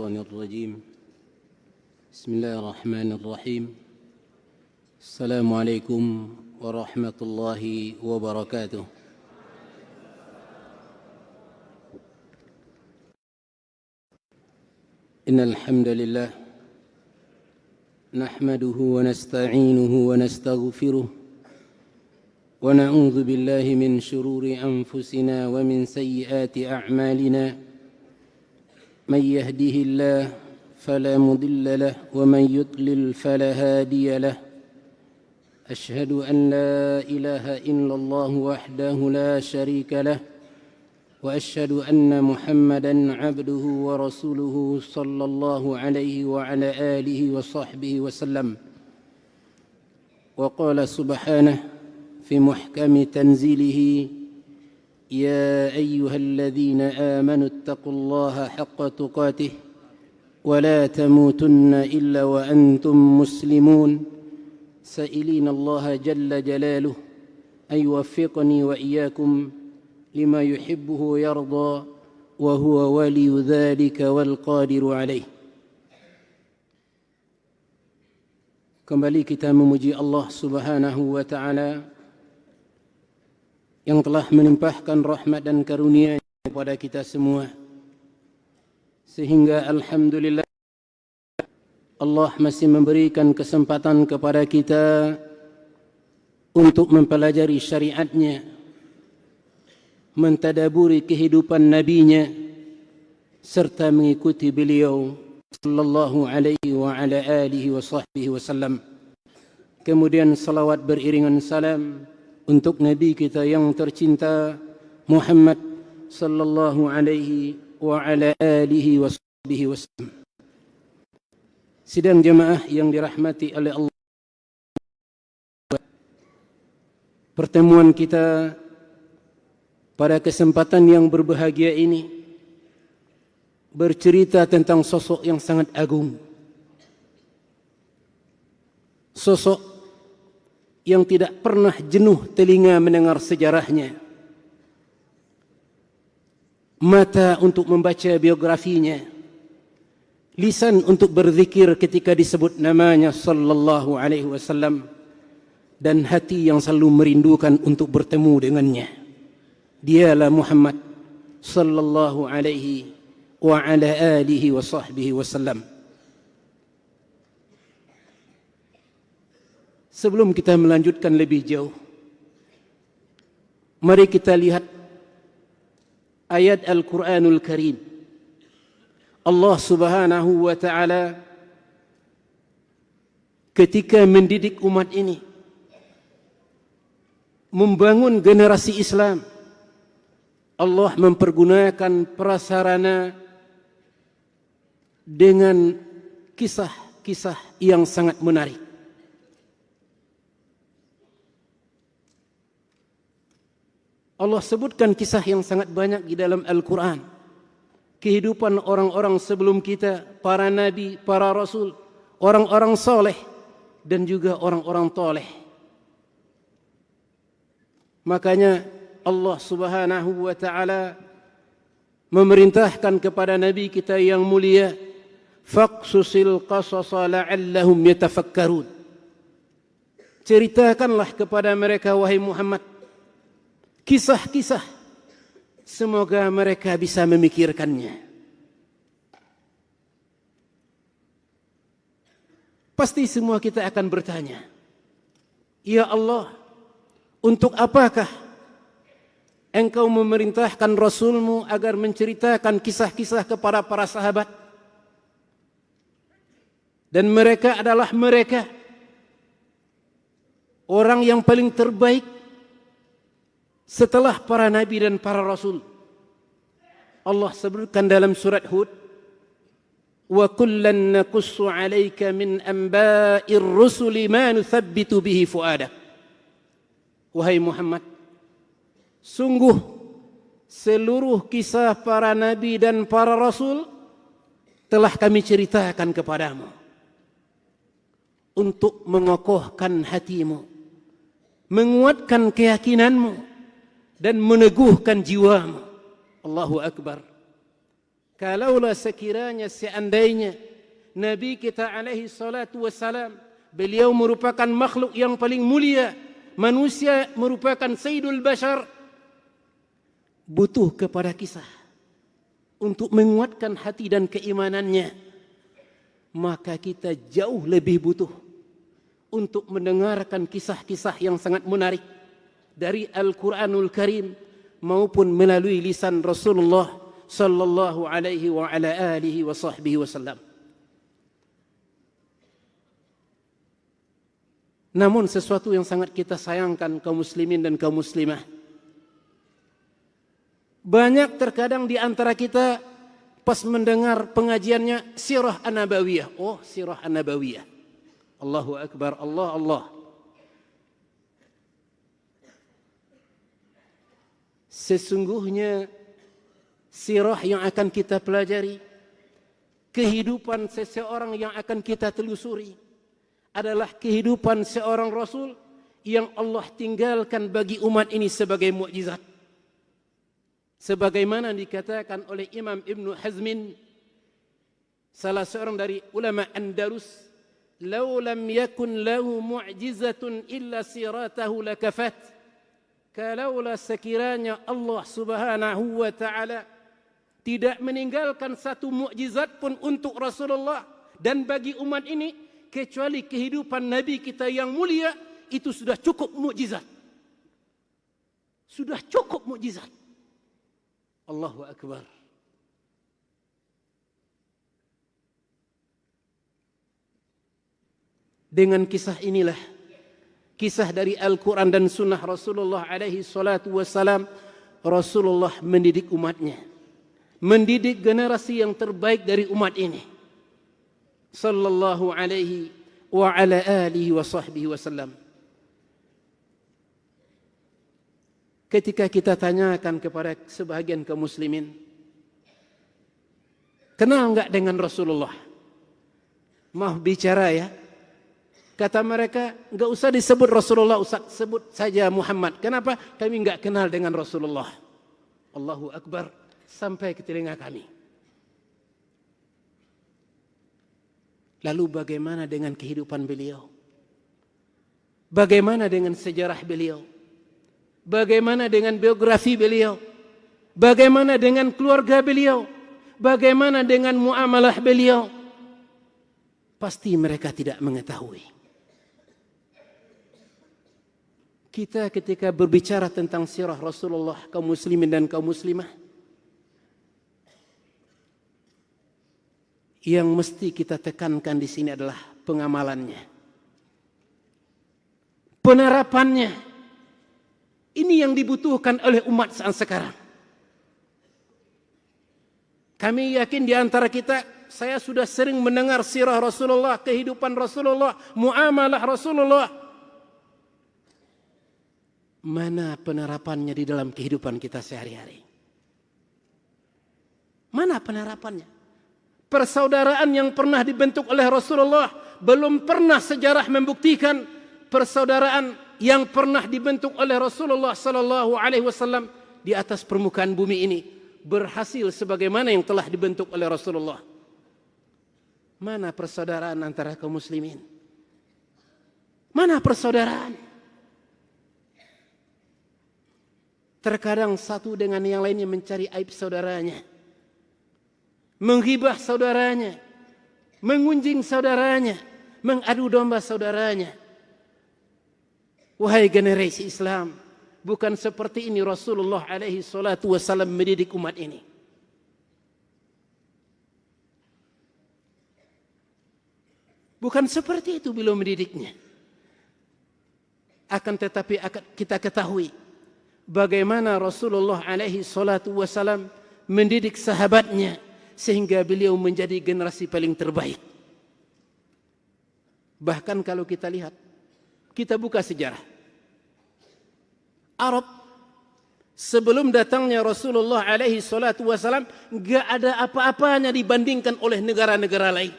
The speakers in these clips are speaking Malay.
الشيطان الرجيم بسم الله الرحمن الرحيم السلام عليكم ورحمة الله وبركاته إن الحمد لله نحمده ونستعينه ونستغفره ونعوذ بالله من شرور أنفسنا ومن سيئات أعمالنا من يهده الله فلا مضل له ومن يضلل فلا هادي له أشهد أن لا إله إلا الله وحده لا شريك له وأشهد أن محمدًا عبده ورسوله صلى الله عليه وعلى آله وصحبه وسلم وقال سبحانه في محكم تنزيله يا أيها الذين آمنوا اتقوا الله حق تقاته ولا تموتن إلا وأنتم مسلمون سائلين الله جل جلاله أن يوفقني وإياكم لما يحبه ويرضى وهو ولي ذلك والقادر عليه. Kembali kita memuji Allah Subhanahu wa taala yang telah menimpahkan rahmat dan karunia kepada kita semua, sehingga alhamdulillah Allah masih memberikan kesempatan kepada kita untuk mempelajari syariatnya, mentadaburi kehidupan nabinya, serta mengikuti beliau sallallahu alaihi wa ala alihi wa sahbihi wasallam. Kemudian salawat beriringan salam untuk nabi kita yang tercinta Muhammad sallallahu alaihi wa ala alihi wa sahbihi wasallam. Sidang jemaah yang dirahmati oleh Allah, pertemuan kita pada kesempatan yang berbahagia ini bercerita tentang sosok yang sangat agung, sosok yang tidak pernah jenuh telinga mendengar sejarahnya, mata untuk membaca biografinya, lisan untuk berzikir ketika disebut namanya sallallahu alaihi wasallam, dan hati yang selalu merindukan untuk bertemu dengannya. Dialah Muhammad sallallahu alaihi wa ala alihi wa sahbihi wasallam. Sebelum kita melanjutkan lebih jauh, mari kita lihat ayat Al-Quranul Karim. Allah Subhanahu wa taala ketika mendidik umat ini, membangun generasi Islam, Allah mempergunakan prasarana dengan kisah-kisah yang sangat menarik. Allah sebutkan kisah yang sangat banyak di dalam Al-Quran. Kehidupan orang-orang sebelum kita, para nabi, para rasul, orang-orang soleh, dan juga orang-orang toleh. Makanya Allah Subhanahu wa taala memerintahkan kepada nabi kita yang mulia, faqsusil qasasa la'allahum yatafakkarun. Ceritakanlah kepada mereka wahai Muhammad kisah-kisah, semoga mereka bisa memikirkannya. Pasti semua kita akan bertanya, ya Allah, untuk apakah Engkau memerintahkan Rasulmu agar menceritakan kisah-kisah kepada para sahabat? Dan mereka adalah mereka orang yang paling terbaik setelah para nabi dan para rasul. Allah sebutkan dalam surat Hud, wa kullan naqussu 'alaika min anba'ir rusuli ma nuthabbitu bihi fu'adak. Wahai Muhammad, sungguh seluruh kisah para nabi dan para rasul telah kami ceritakan kepadamu untuk mengokohkan hatimu, menguatkan keyakinanmu, dan meneguhkan jiwamu. Allahu Akbar. Kalaulah sekiranya seandainya Nabi kita alaihi salatu wassalam, beliau merupakan makhluk yang paling mulia, manusia merupakan sayyidul bashar, butuh kepada kisah untuk menguatkan hati dan keimanannya, maka kita jauh lebih butuh untuk mendengarkan kisah-kisah yang sangat menarik dari Al-Quranul Karim maupun melalui lisan Rasulullah sallallahu alaihi wa ala alihi wa sahbihi wasallam. Namun sesuatu yang sangat kita sayangkan kaum muslimin dan kaum muslimah, banyak terkadang di antara kita pas mendengar pengajiannya Sirah An-Nabawiyah. Oh, Sirah An-Nabawiyah. Allahu Akbar, Allah, Allah. Sesungguhnya sirah yang akan kita pelajari, kehidupan seseorang yang akan kita telusuri adalah kehidupan seorang Rasul yang Allah tinggalkan bagi umat ini sebagai mukjizat. Sebagaimana dikatakan oleh Imam Ibn Hazmin, salah seorang dari ulama Andalus, "Lau lam yakun lahu mu'jizatun illa siratahu lakafat." Kalaulah sekiranya Allah Subhanahu wa taala tidak meninggalkan satu mukjizat pun untuk Rasulullah dan bagi umat ini kecuali kehidupan Nabi kita yang mulia, itu sudah cukup mukjizat. Sudah cukup mukjizat. Allahu Akbar. Dengan kisah inilah, kisah dari Al-Quran dan Sunnah Rasulullah alaihi salatu wassalam, Rasulullah mendidik umatnya, mendidik generasi yang terbaik dari umat ini, sallallahu alaihi wa ala alihi wa sahbihi wasallam. Ketika kita tanyakan kepada sebahagian kaum muslimin, kenal enggak dengan Rasulullah? Mau bicara ya? Kata mereka, enggak usah disebut Rasulullah, usah sebut saja Muhammad. Kenapa? Kami enggak kenal dengan Rasulullah. Allahu Akbar, sampai ke telinga kami. Lalu bagaimana dengan kehidupan beliau? Bagaimana dengan sejarah beliau? Bagaimana dengan biografi beliau? Bagaimana dengan keluarga beliau? Bagaimana dengan muamalah beliau? Pasti mereka tidak mengetahui. Kita ketika berbicara tentang sirah Rasulullah, kaum muslimin dan kaum muslimah, yang mesti kita tekankan di sini adalah pengamalannya, penerapannya. Ini yang dibutuhkan oleh umat saat sekarang. Kami yakin di antara kita, saya sudah sering mendengar sirah Rasulullah, kehidupan Rasulullah, muamalah Rasulullah. Mana penerapannya di dalam kehidupan kita sehari-hari? Mana penerapannya? Persaudaraan yang pernah dibentuk oleh Rasulullah, belum pernah sejarah membuktikan persaudaraan yang pernah dibentuk oleh Rasulullah sallallahu alaihi wasallam di atas permukaan bumi ini berhasil sebagaimana yang telah dibentuk oleh Rasulullah. Mana persaudaraan antara kaum muslimin? Mana persaudaraan? Terkadang satu dengan yang lainnya mencari aib saudaranya, menghibah saudaranya, mengunjing saudaranya, mengadu domba saudaranya. Wahai generasi Islam, bukan seperti ini Rasulullah alaihi salatu wassalam mendidik umat ini. Bukan seperti itu beliau mendidiknya. Akan tetapi kita ketahui bagaimana Rasulullah alaihi salatu wassalam mendidik sahabatnya sehingga beliau menjadi generasi paling terbaik. Bahkan kalau kita lihat, kita buka sejarah Arab sebelum datangnya Rasulullah alaihi salatu wassalam, enggak ada apa-apanya dibandingkan oleh negara-negara lain.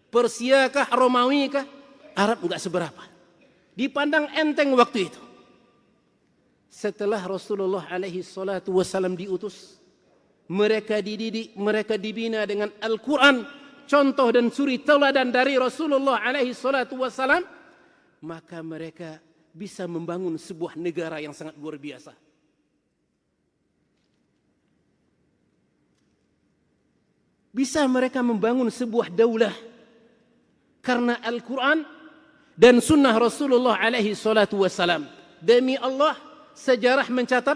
Persia kah, Romawi kah, Arab enggak seberapa. Dipandang enteng waktu itu. Setelah Rasulullah alaihi salatu wassalam diutus, mereka dididik, mereka dibina dengan Al-Quran, contoh dan suri tauladan dari Rasulullah alaihi salatu wassalam, maka mereka bisa membangun sebuah negara yang sangat luar biasa. Bisa mereka membangun sebuah daulah karena Al-Quran dan sunnah Rasulullah alaihi salatu wassalam. Demi Allah, sejarah mencatat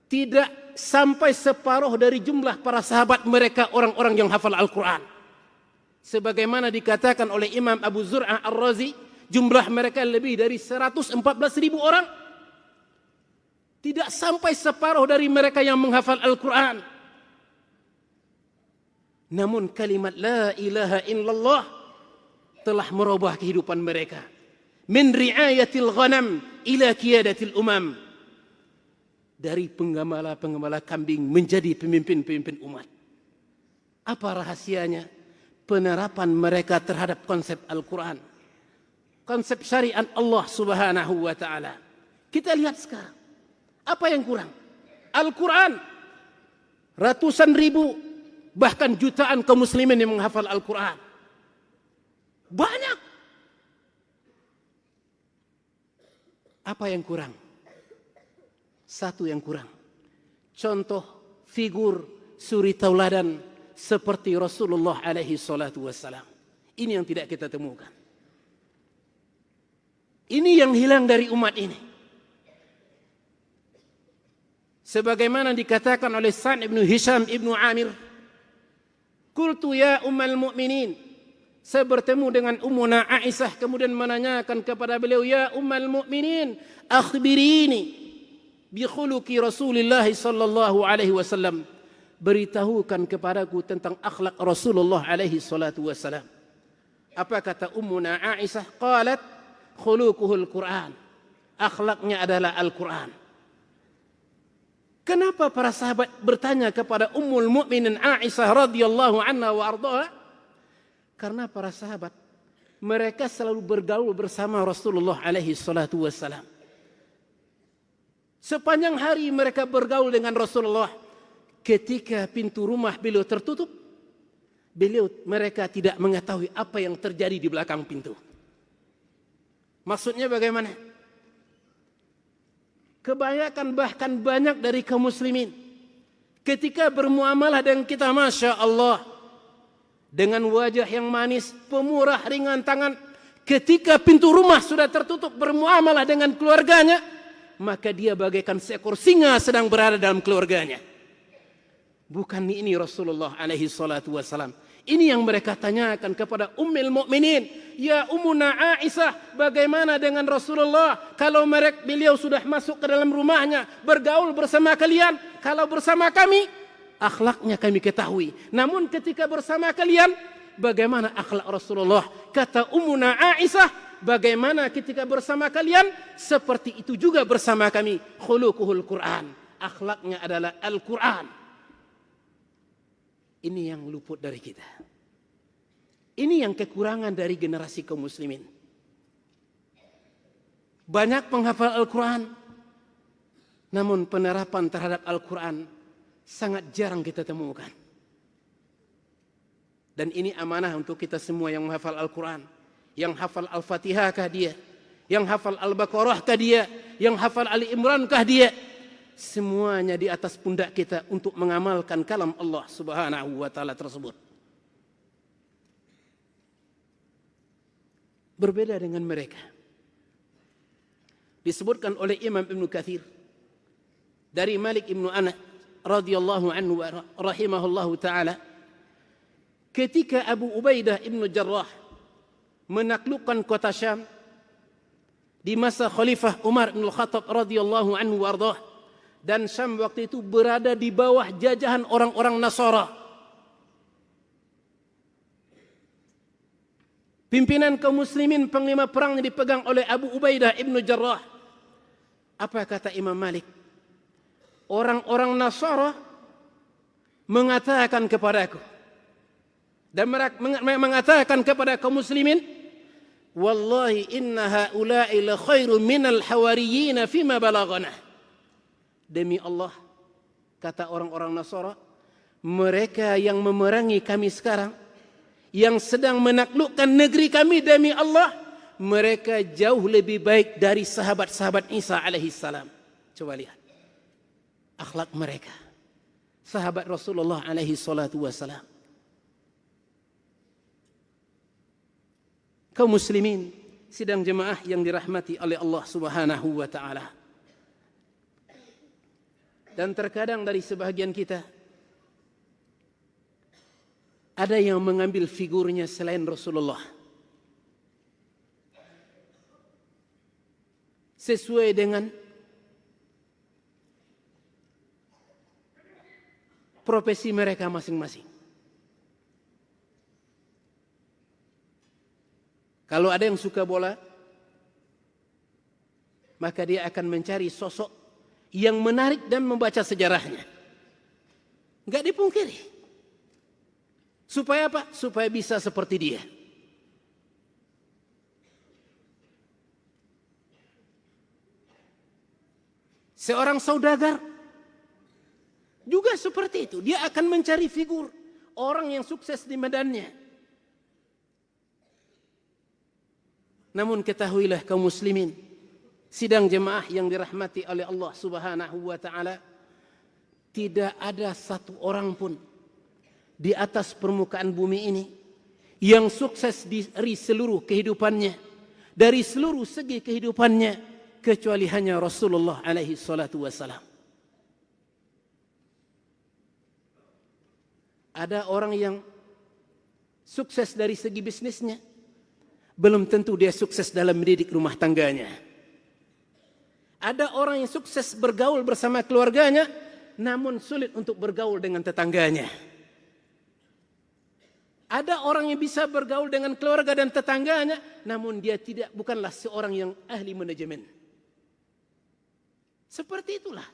tidak sampai separuh dari jumlah para sahabat mereka orang-orang yang hafal Al-Quran. Sebagaimana dikatakan oleh Imam Abu Zur'ah Ar-Razi, jumlah mereka lebih dari 114.000 orang. Tidak sampai separuh dari mereka yang menghafal Al-Quran. Namun kalimat la ilaha illallah telah merubah kehidupan mereka. Min ri'ayatil ghanam ila qiyadatil umam. Dari penggembala-penggembala kambing menjadi pemimpin-pemimpin umat. Apa rahasianya? Penerapan mereka terhadap konsep Al-Quran. Konsep syariat Allah subhanahu wa ta'ala. Kita lihat sekarang. Apa yang kurang? Al-Quran. Ratusan ribu, bahkan jutaan kaum muslimin yang menghafal Al-Quran. Banyak. Apa yang kurang? Satu yang kurang. Contoh figur suri tauladan seperti Rasulullah alaihi salatu wassalam. Ini yang tidak kita temukan. Ini yang hilang dari umat ini. Sebagaimana dikatakan oleh Sa'd ibn Hisham ibn Amir, Qultu ya ummal mu'minin. Saya bertemu dengan Ummuna Aisyah, kemudian menanyakan kepada beliau, ya ummal mu'minin, akhbirini bi khuluqi Rasulullah sallallahu alaihi wasallam. Beritahukan kepadaku tentang akhlak Rasulullah alaihi salatu wasallam. Apa kata Ummuna Aisyah? Qalat khuluquhul Quran. Akhlaknya adalah Al-Quran. Kenapa para sahabat bertanya kepada Ummul Mukminin Aisyah radhiyallahu anha wa ardhaha? Karena para sahabat mereka selalu bergaul bersama Rasulullah alaihi salatu wasallam. Sepanjang hari mereka bergaul dengan Rasulullah. Ketika pintu rumah beliau tertutup, mereka tidak mengetahui apa yang terjadi di belakang pintu. Maksudnya bagaimana? Kebanyakan bahkan banyak dari kaum muslimin ketika bermuamalah dengan kita, Masya Allah, dengan wajah yang manis, pemurah, ringan tangan, ketika pintu rumah sudah tertutup bermuamalah dengan keluarganya, maka dia bagaikan seekor singa sedang berada dalam keluarganya. Bukan ini Rasulullah alaihi salatu wassalam. Ini yang mereka tanyakan kepada Ummul Mukminin, ya Ummuna Aisyah, bagaimana dengan Rasulullah kalau beliau sudah masuk ke dalam rumahnya, bergaul bersama kalian? Kalau bersama kami, akhlaknya kami ketahui. Namun ketika bersama kalian, bagaimana akhlak Rasulullah? Kata Ummuna Aisyah, bagaimana ketika bersama kalian? Seperti itu juga bersama kami. Khuluquhul Quran. Akhlaknya adalah Al-Quran. Ini yang luput dari kita. Ini yang kekurangan dari generasi kaum muslimin. Banyak penghafal Al-Quran, namun penerapan terhadap Al-Quran sangat jarang kita temukan. Dan ini amanah untuk kita semua yang menghafal Al-Quran. Yang hafal Al-Fatihah kah dia? Yang hafal Al-Baqarah kah dia? Yang hafal Ali Imran kah dia? Semuanya di atas pundak kita untuk mengamalkan kalam Allah subhanahu wa ta'ala tersebut. Berbeda dengan mereka. Disebutkan oleh Imam Ibn Katsir dari Malik Ibn Anas radhiyallahu anhu wa rahimahullahu ta'ala, ketika Abu Ubaidah Ibn Jarrah menaklukkan kota Syam di masa Khalifah Umar Ibn Khattab radhiyallahu anhu wa ardhah, dan Syam waktu itu berada di bawah jajahan orang-orang Nasara. Pimpinan kaum muslimin, panglima perangnya dipegang oleh Abu Ubaidah Ibn Jarrah. Apa kata Imam Malik? Orang-orang Nasara mengatakan kepadaku dan mengatakan kepada kaum muslimin, wallahi inna haula'i la khairu minal hawariyyin fima balaghana. Demi Allah, kata orang-orang Nasara, mereka yang memerangi kami sekarang, yang sedang menaklukkan negeri kami demi Allah, mereka jauh lebih baik dari sahabat-sahabat Isa alaihissalam. Coba lihat akhlak mereka, sahabat Rasulullah alaihi salatu wassalam. Kaum muslimin, sidang jemaah yang dirahmati oleh Allah Subhanahu wa taala. Dan terkadang dari sebahagian kita ada yang mengambil figurnya selain Rasulullah, sesuai dengan profesi mereka masing-masing. Kalau ada yang suka bola, maka dia akan mencari sosok yang menarik dan membaca sejarahnya. Enggak dipungkiri. Supaya apa? Supaya bisa seperti dia. Seorang saudagar juga seperti itu. Dia akan mencari figur orang yang sukses di medannya. Namun ketahuilah kaum muslimin, sidang jemaah yang dirahmati oleh Allah Subhanahu wa taala, tidak ada satu orang pun di atas permukaan bumi ini yang sukses dari seluruh kehidupannya, dari seluruh segi kehidupannya, kecuali hanya Rasulullah alaihi salatu wassalam. Ada orang yang sukses dari segi bisnisnya, belum tentu dia sukses dalam mendidik rumah tangganya. Ada orang yang sukses bergaul bersama keluarganya, namun sulit untuk bergaul dengan tetangganya. Ada orang yang bisa bergaul dengan keluarga dan tetangganya, namun dia bukanlah seorang yang ahli manajemen. Seperti itulah.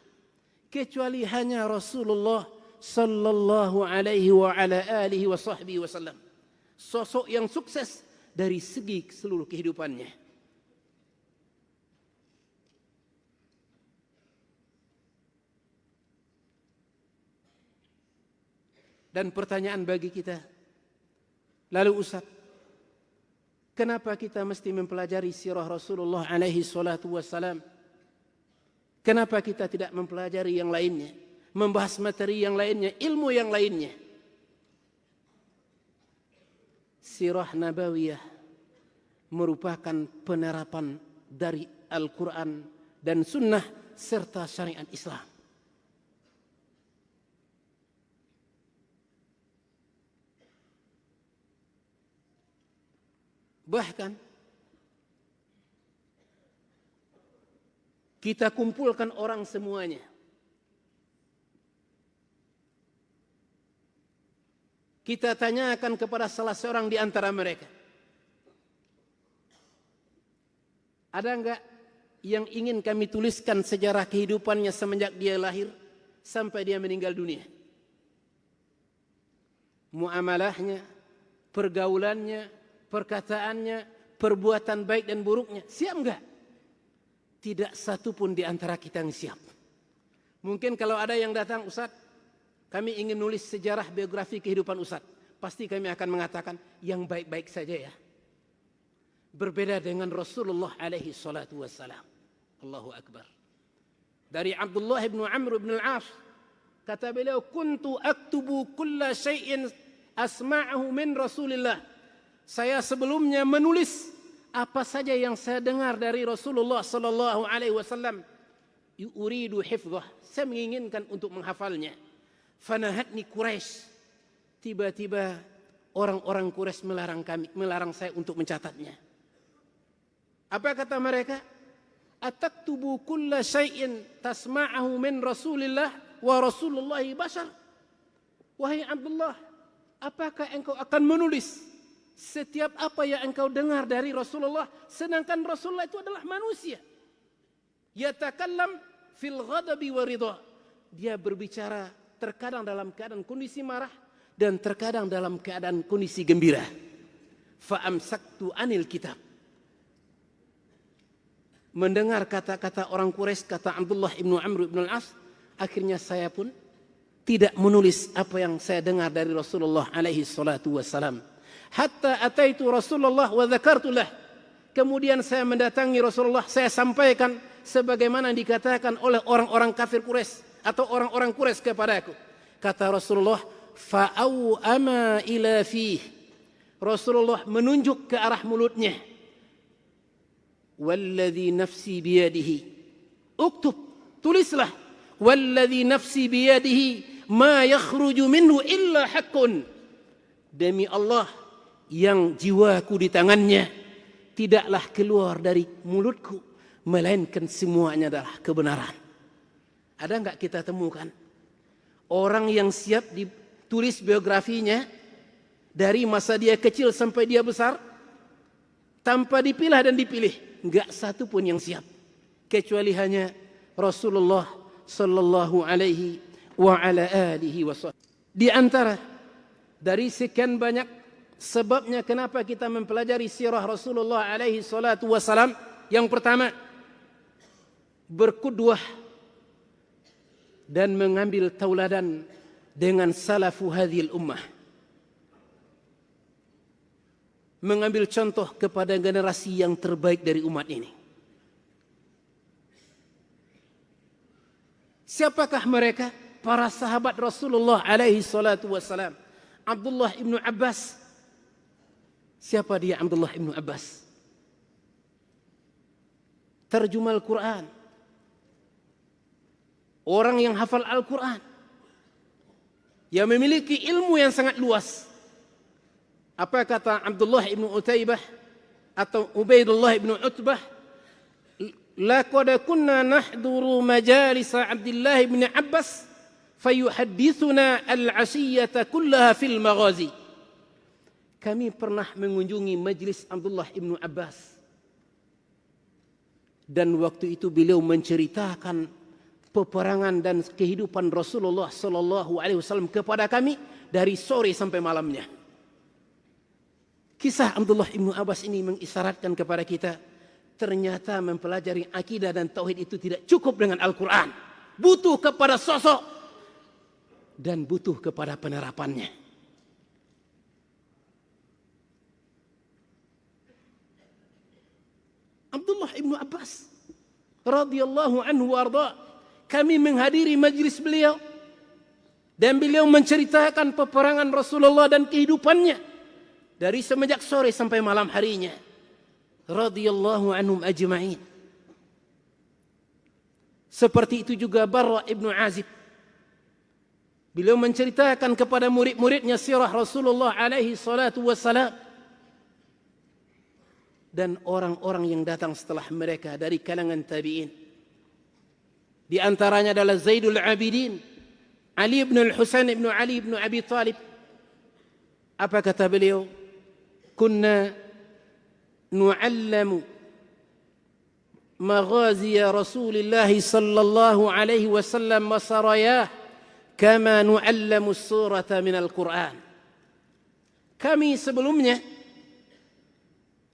Kecuali hanya Rasulullah sallallahu alaihi wa ala alihi wa sahbihi wasallam, sosok yang sukses dari segi seluruh kehidupannya. Dan pertanyaan bagi kita, lalu Ustaz, kenapa kita mesti mempelajari sirah Rasulullah alaihi salatu wassalam? Kenapa kita tidak mempelajari yang lainnya, membahas materi yang lainnya, ilmu yang lainnya? Sirah Nabawiyah merupakan penerapan dari Al-Quran dan Sunnah serta syariat Islam. Bahkan kita kumpulkan orang semuanya, kita tanyakan kepada salah seorang di antara mereka, ada enggak yang ingin kami tuliskan sejarah kehidupannya semenjak dia lahir sampai dia meninggal dunia? Muamalahnya, pergaulannya, perkataannya, perbuatan baik dan buruknya, siap enggak? Tidak satu pun di antara kita yang siap. Mungkin kalau ada yang datang, Ustaz, kami ingin nulis sejarah biografi kehidupan Ustaz, pasti kami akan mengatakan yang baik-baik saja ya. Berbeda dengan Rasulullah alaihi salatu wassalam. Allahu Akbar. Dari Abdullah bin Amr bin al-As, kata beliau, kuntu aktubu kulla syai'in asma'ahu min Rasulillah. Saya sebelumnya menulis apa saja yang saya dengar dari Rasulullah sallallahu alaihi wasallam. Uridu hifdzah, saya menginginkan untuk menghafalnya. Fanahatni Quraisy. Tiba-tiba orang-orang Quraisy melarang saya untuk mencatatnya. Apa kata mereka? Ataktubu kulla syai'in tasma'ahu min Rasulillah wa Rasulullah bashar. Wahai Abdullah, apakah engkau akan menulis setiap apa yang engkau dengar dari Rasulullah, sedangkan Rasulullah itu adalah manusia? Yatakallam fil ghadabi wa ridha. Dia berbicara terkadang dalam keadaan kondisi marah dan terkadang dalam keadaan kondisi gembira. Fa amsaktu anil kitab. Mendengar kata-kata orang Quraisy, kata Abdullah ibnu Amr ibn al-As, akhirnya saya pun tidak menulis apa yang saya dengar dari Rasulullah alaihi salatu wassalam. Hatta ataitu Rasulullah wa dzakartu lah. Kemudian saya mendatangi Rasulullah, saya sampaikan sebagaimana dikatakan oleh orang-orang kafir Quraisy atau orang-orang Quraisy kepadaku. Kata Rasulullah, fa'au ama ila fih. Rasulullah menunjuk ke arah mulutnya. Walladhi nafsi biyadihi. Uktub, tulislah. Walladhi nafsi biyadihi ma yakhruju minhu illa haqqun. Demi Allah yang jiwaku di tangannya, tidaklah keluar dari mulutku melainkan semuanya adalah kebenaran. Ada enggak kita temukan orang yang siap ditulis biografinya dari masa dia kecil sampai dia besar tanpa dipilah dan dipilih? Enggak satu pun yang siap, kecuali hanya Rasulullah sallallahu alaihi wa ala alihi wasallam. Di antara dari sekian banyak sebabnya kenapa kita mempelajari sirah Rasulullah alaihi salatu wasalam, yang pertama, berqudwah dan mengambil tauladan dengan salafu hadhil ummah. Mengambil contoh kepada generasi yang terbaik dari umat ini. Siapakah mereka? Para sahabat Rasulullah alaihi salatu wasalam. Abdullah ibnu Abbas. Siapa dia Abdullah ibnu Abbas? Terjemah Al-Quran. Orang yang hafal Al-Quran. Yang memiliki ilmu yang sangat luas. Apa kata Abdullah ibnu Utaibah atau Ubaidullah ibnu Utbah? Laqad kunna nahduru majalis Abdullah ibnu Abbas fayuhaddithuna al-'asiyata kullaha fil maghazi. Kami pernah mengunjungi majlis Abdullah ibnu Abbas. Dan waktu itu beliau menceritakan peperangan dan kehidupan Rasulullah sallallahu alaihi wasallam kepada kami dari sore sampai malamnya. Kisah Abdullah ibnu Abbas ini mengisyaratkan kepada kita, ternyata mempelajari akidah dan tauhid itu tidak cukup dengan Al-Quran. Butuh kepada sosok dan butuh kepada penerapannya. Abdullah ibnu Abbas radhiyallahu anhu warda, kami menghadiri majlis beliau dan beliau menceritakan peperangan Rasulullah dan kehidupannya dari semenjak sore sampai malam harinya. Radhiyallahu anhum ajma'in. Seperti itu juga Barra ibnu Azib. Beliau menceritakan kepada murid-muridnya sirah Rasulullah alaihi salatu wassalam. Dan orang-orang yang datang setelah mereka dari kalangan tabi'in. Di antaranya adalah Zaidul Abidin, Ali ibn al-Husain ibn Ali ibn Abi Talib. Apa kata beliau? Kunna nu'allamu maghaziya Rasulullah sallallahu alaihi wasallam wa sarayah kama nu'allamu surata minal Qur'an. Kami sebelumnya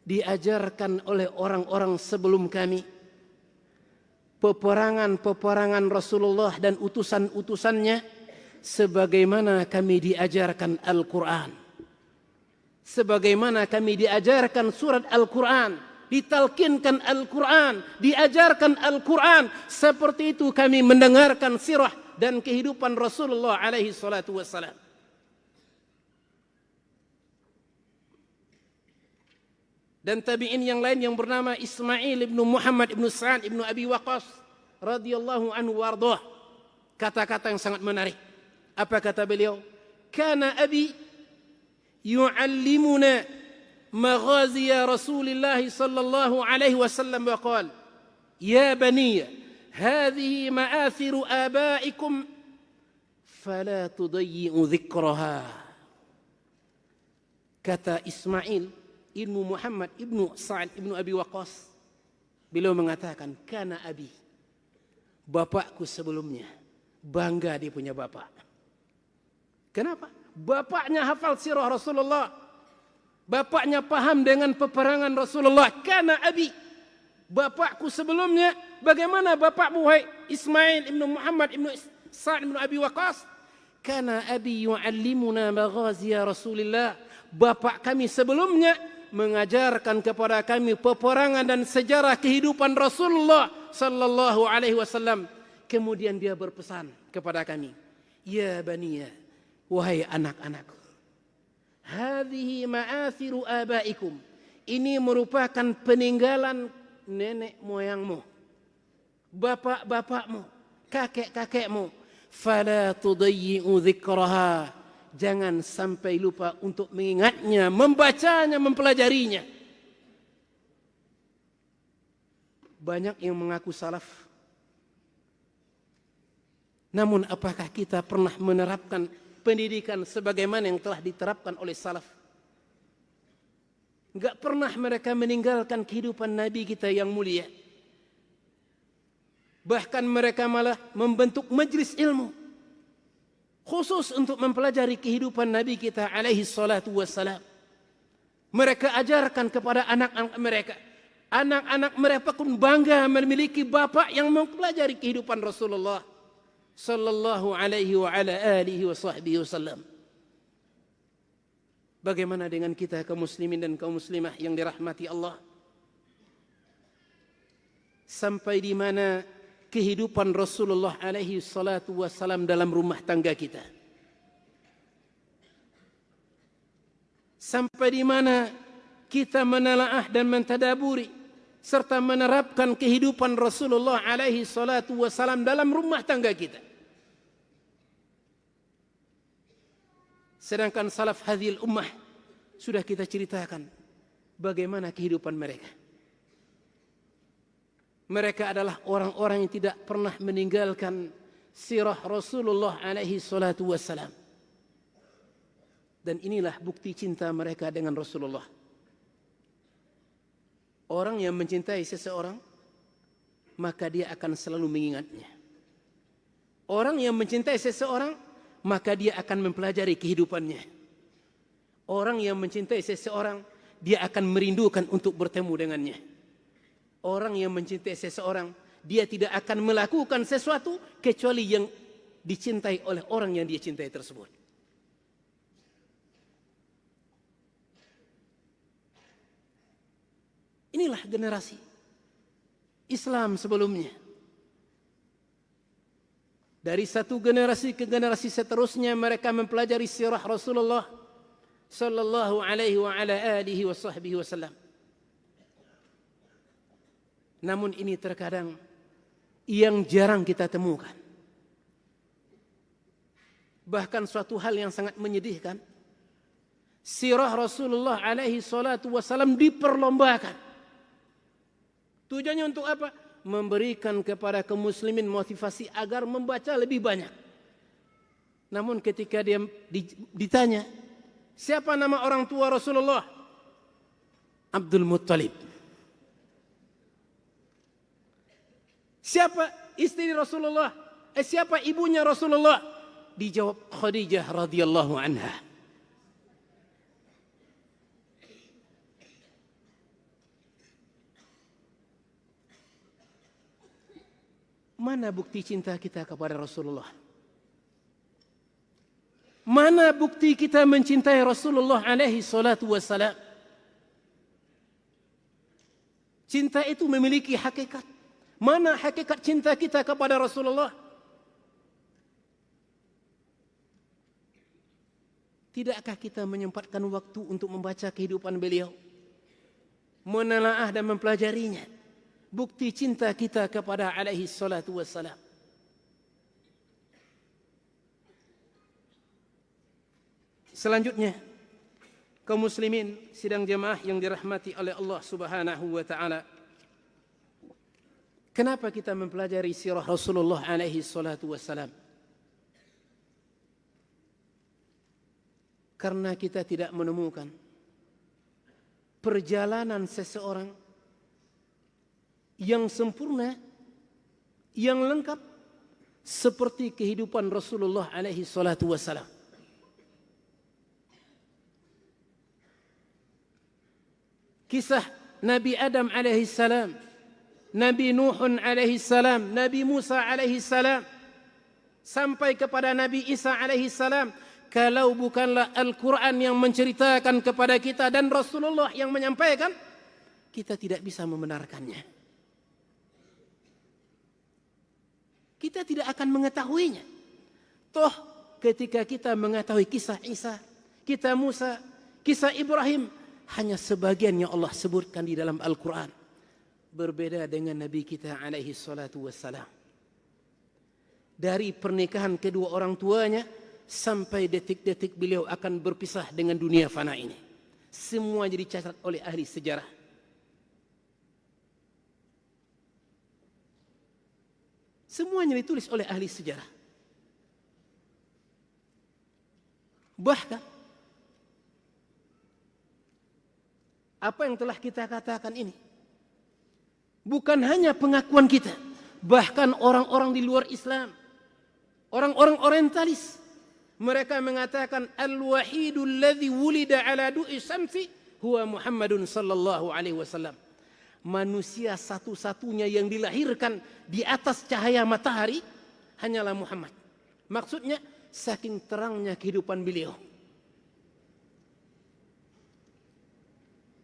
diajarkan oleh orang-orang sebelum kami peperangan-peperangan Rasulullah dan utusan-utusannya sebagaimana kami diajarkan Al-Quran. Sebagaimana kami diajarkan surat Al-Quran, ditalkinkan Al-Quran, diajarkan Al-Quran. Seperti itu kami mendengarkan sirah dan kehidupan Rasulullah alaihi salatu wassalam. Dan tabi'in yang lain yang bernama Ismail ibnu Muhammad ibnu Sa'ad ibnu Abi Waqqas radhiyallahu anhu warḍah. Kata-kata yang sangat menarik. Apa kata beliau? Kana abi yu'allimuna maghaziya Rasulillah sallallahu alaihi wasallam wa qala ya bani hadhihi ma'athiru abaikum fala tudayyi'u dhikraha. Kata Ismail ibnu Muhammad ibnu Sa'ad ibnu Abi Waqqas, beliau mengatakan, kana abi, bapakku sebelumnya bangga dia punya bapak. Kenapa? Bapaknya hafal sirah Rasulullah, bapaknya paham dengan peperangan Rasulullah. Kana abi, bapakku sebelumnya. Bagaimana bapakmu, wahai Ismail ibnu Muhammad ibnu Sa'ad ibnu Abi Waqqas? Kana abi yu'allimuna maghazia Rasulillah. Bapak kami sebelumnya mengajarkan kepada kami peperangan dan sejarah kehidupan Rasulullah sallallahu alaihi wasallam. Kemudian dia berpesan kepada kami, ya baniya, wahai anak-anakku, hadhihi ma'athiru abaikum. Ini merupakan peninggalan nenek moyangmu, bapak-bapakmu, kakek-kakekmu. Fala tudayyi'u dzikraha. Jangan sampai lupa untuk mengingatnya, membacanya, mempelajarinya. Banyak yang mengaku salaf. Namun apakah kita pernah menerapkan pendidikan sebagaimana yang telah diterapkan oleh salaf? Enggak pernah mereka meninggalkan kehidupan Nabi kita yang mulia. Bahkan mereka malah membentuk majlis ilmu khusus untuk mempelajari kehidupan Nabi kita alaihi salatu wassalam. Mereka ajarkan kepada anak-anak mereka. Anak-anak mereka pun bangga memiliki bapak yang mempelajari kehidupan Rasulullah sallallahu alaihi wa ala alihi wa sahbihi wasallam. Bagaimana dengan kita kaum muslimin dan kaum muslimah yang dirahmati Allah? Sampai di mana kehidupan Rasulullah alaihi salatu wassalam dalam rumah tangga kita? Sampai di mana kita menelaah dan mentadaburi serta menerapkan kehidupan Rasulullah alaihi salatu wassalam dalam rumah tangga kita? Sedangkan salaf hadhil ummah sudah kita ceritakan bagaimana kehidupan mereka. Mereka adalah orang-orang yang tidak pernah meninggalkan sirah Rasulullah alaihi salatu wassalam. Dan inilah bukti cinta mereka dengan Rasulullah. Orang yang mencintai seseorang, maka dia akan selalu mengingatnya. Orang yang mencintai seseorang, maka dia akan mempelajari kehidupannya. Orang yang mencintai seseorang, dia akan merindukan untuk bertemu dengannya. Orang yang mencintai seseorang, dia tidak akan melakukan sesuatu kecuali yang dicintai oleh orang yang dia cintai tersebut. Inilah generasi Islam sebelumnya. Dari satu generasi ke generasi seterusnya mereka mempelajari sirah Rasulullah sallallahu alaihi wa ala alihi wa sahbihi wasallam. Namun ini terkadang yang jarang kita temukan. Bahkan suatu hal yang sangat menyedihkan, sirah Rasulullah alaihi salatu wasallam diperlombakan. Tujuannya untuk apa? Memberikan kepada kaum muslimin motivasi agar membaca lebih banyak. Namun ketika dia ditanya, siapa nama orang tua Rasulullah? Abdul Muttalib. Siapa istri Rasulullah? Siapa ibunya Rasulullah? Dijawab Khadijah radhiyallahu anha. Mana bukti cinta kita kepada Rasulullah? Mana bukti kita mencintai Rasulullah alaihi salatu wassalam? Cinta itu memiliki hakikat. Mana hakikat cinta kita kepada Rasulullah? Tidakkah kita menyempatkan waktu untuk membaca kehidupan beliau? Menelaah dan mempelajarinya. Bukti cinta kita kepada alaihi salatu wassalam. Selanjutnya, kaum muslimin sidang jemaah yang dirahmati oleh Allah Subhanahu wa taala. Kenapa kita mempelajari sirah Rasulullah alaihi salatu wassalam? Karena kita tidak menemukan perjalanan seseorang yang sempurna, yang lengkap seperti kehidupan Rasulullah alaihi salatu wassalam. Kisah Nabi Adam alaihi salam, Nabi Nuh alaihi salam, Nabi Musa alaihi salam, sampai kepada Nabi Isa alaihi salam. Kalau bukanlah Al-Quran yang menceritakan kepada kita dan Rasulullah yang menyampaikan, kita tidak bisa membenarkannya. Kita tidak akan mengetahuinya. Toh ketika kita mengetahui kisah Isa, kisah Musa, kisah Ibrahim, hanya sebagian yang Allah sebutkan di dalam Al-Quran. Berbeda dengan Nabi kita alaihi salatu wassalam. Dari pernikahan kedua orang tuanya sampai detik-detik beliau akan berpisah dengan dunia fana ini. Semuanya dicatat oleh ahli sejarah. Semuanya ditulis oleh ahli sejarah. Bahkan apa yang telah kita katakan ini bukan hanya pengakuan kita, bahkan orang-orang di luar Islam, orang-orang orientalis, mereka mengatakan al-wahidul ladzi wulida ala du'i syamsi huwa Muhammadun sallallahu alaihi wasallam. Manusia satu-satunya yang dilahirkan di atas cahaya matahari hanyalah Muhammad. Maksudnya saking terangnya kehidupan beliau,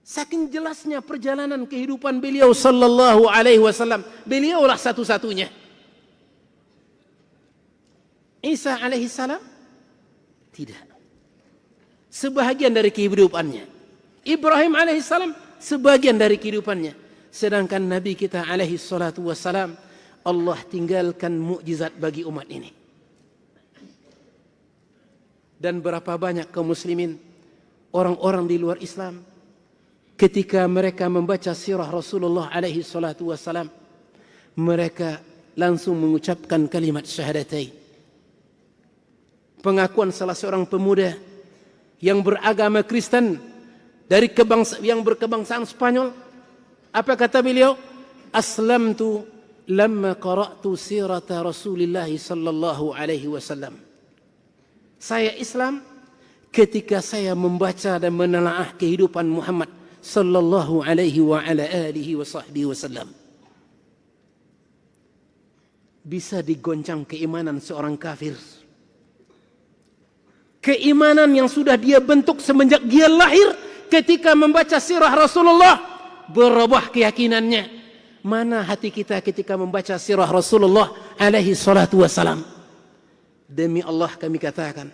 saking jelasnya perjalanan kehidupan beliau sallallahu alaihi wasallam. Beliaulah satu-satunya. Isa alaihi salam tidak. Sebahagian dari kehidupannya. Ibrahim alaihissalam sebagian dari kehidupannya. Sedangkan Nabi kita alaihi salatu wassalam, Allah tinggalkan mukjizat bagi umat ini. Dan berapa banyak kaum muslimin, orang-orang di luar Islam, ketika mereka membaca sirah Rasulullah alaihi salatu wassalam, mereka langsung mengucapkan kalimat syahadatain. Pengakuan salah seorang pemuda yang beragama Kristen dari yang berkebangsaan Spanyol. Apa kata beliau? Aslamtu lamma qara'tu sirata Rasulillah sallallahu alaihi wasallam. Saya Islam ketika saya membaca dan menelaah kehidupan Muhammad sallallahu alaihi wa ala alihi wa sahbihi wasallam. Bisa digoncang keimanan seorang kafir. Keimanan yang sudah dia bentuk semenjak dia lahir, ketika membaca sirah Rasulullah, berubah keyakinannya. Mana hati kita ketika membaca sirah Rasulullah alaihi salatu wassalam? Demi Allah kami katakan,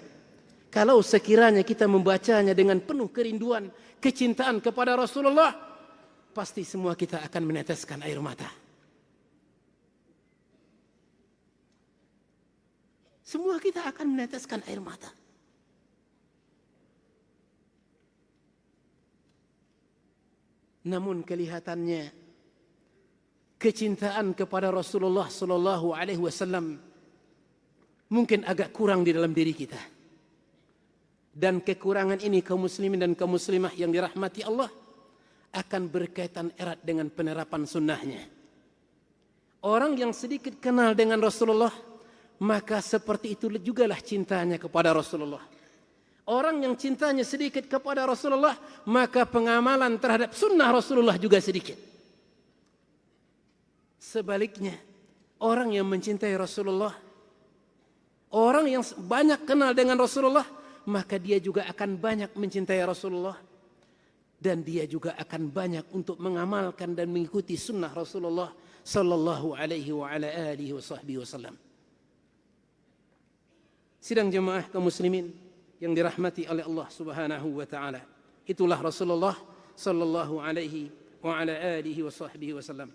kalau sekiranya kita membacanya dengan penuh kerinduan, kecintaan kepada Rasulullah, pasti semua kita akan meneteskan air mata. Semua kita akan meneteskan air mata. Namun kelihatannya kecintaan kepada Rasulullah sallallahu alaihi wasallam mungkin agak kurang di dalam diri kita. Dan kekurangan ini kaum muslimin dan kaum muslimah yang dirahmati Allah akan berkaitan erat dengan penerapan sunnahnya. Orang yang sedikit kenal dengan Rasulullah, maka seperti itu jugalah cintanya kepada Rasulullah. Orang yang cintanya sedikit kepada Rasulullah, maka pengamalan terhadap sunnah Rasulullah juga sedikit. Sebaliknya, orang yang mencintai Rasulullah, orang yang banyak kenal dengan Rasulullah, maka dia juga akan banyak mencintai Rasulullah. Dan dia juga akan banyak untuk mengamalkan dan mengikuti sunnah Rasulullah sallallahu alaihi wa ala alihi wa sahbihi wasallam. Sidang jemaah kaum muslimin yang dirahmati oleh Allah Subhanahu wa taala. Itulah Rasulullah sallallahu alaihi wa ala alihi wa sahbihi wasallam.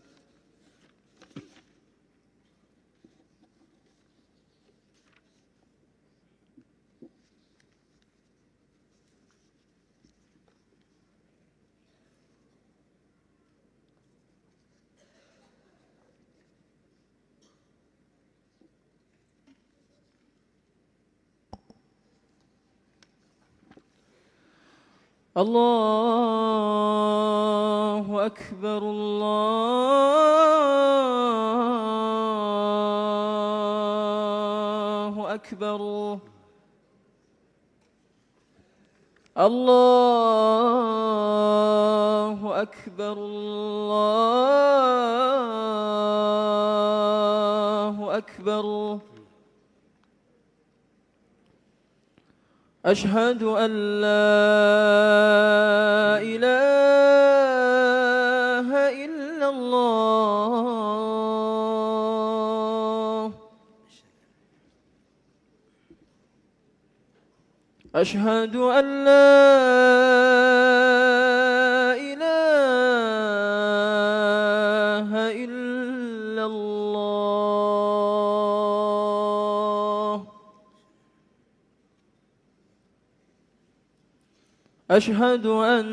الله أكبر الله أكبر الله أكبر الله أكبر أشهد أن لا إله إلا الله. أشهد أن لا إله إلا الله. أشهد أن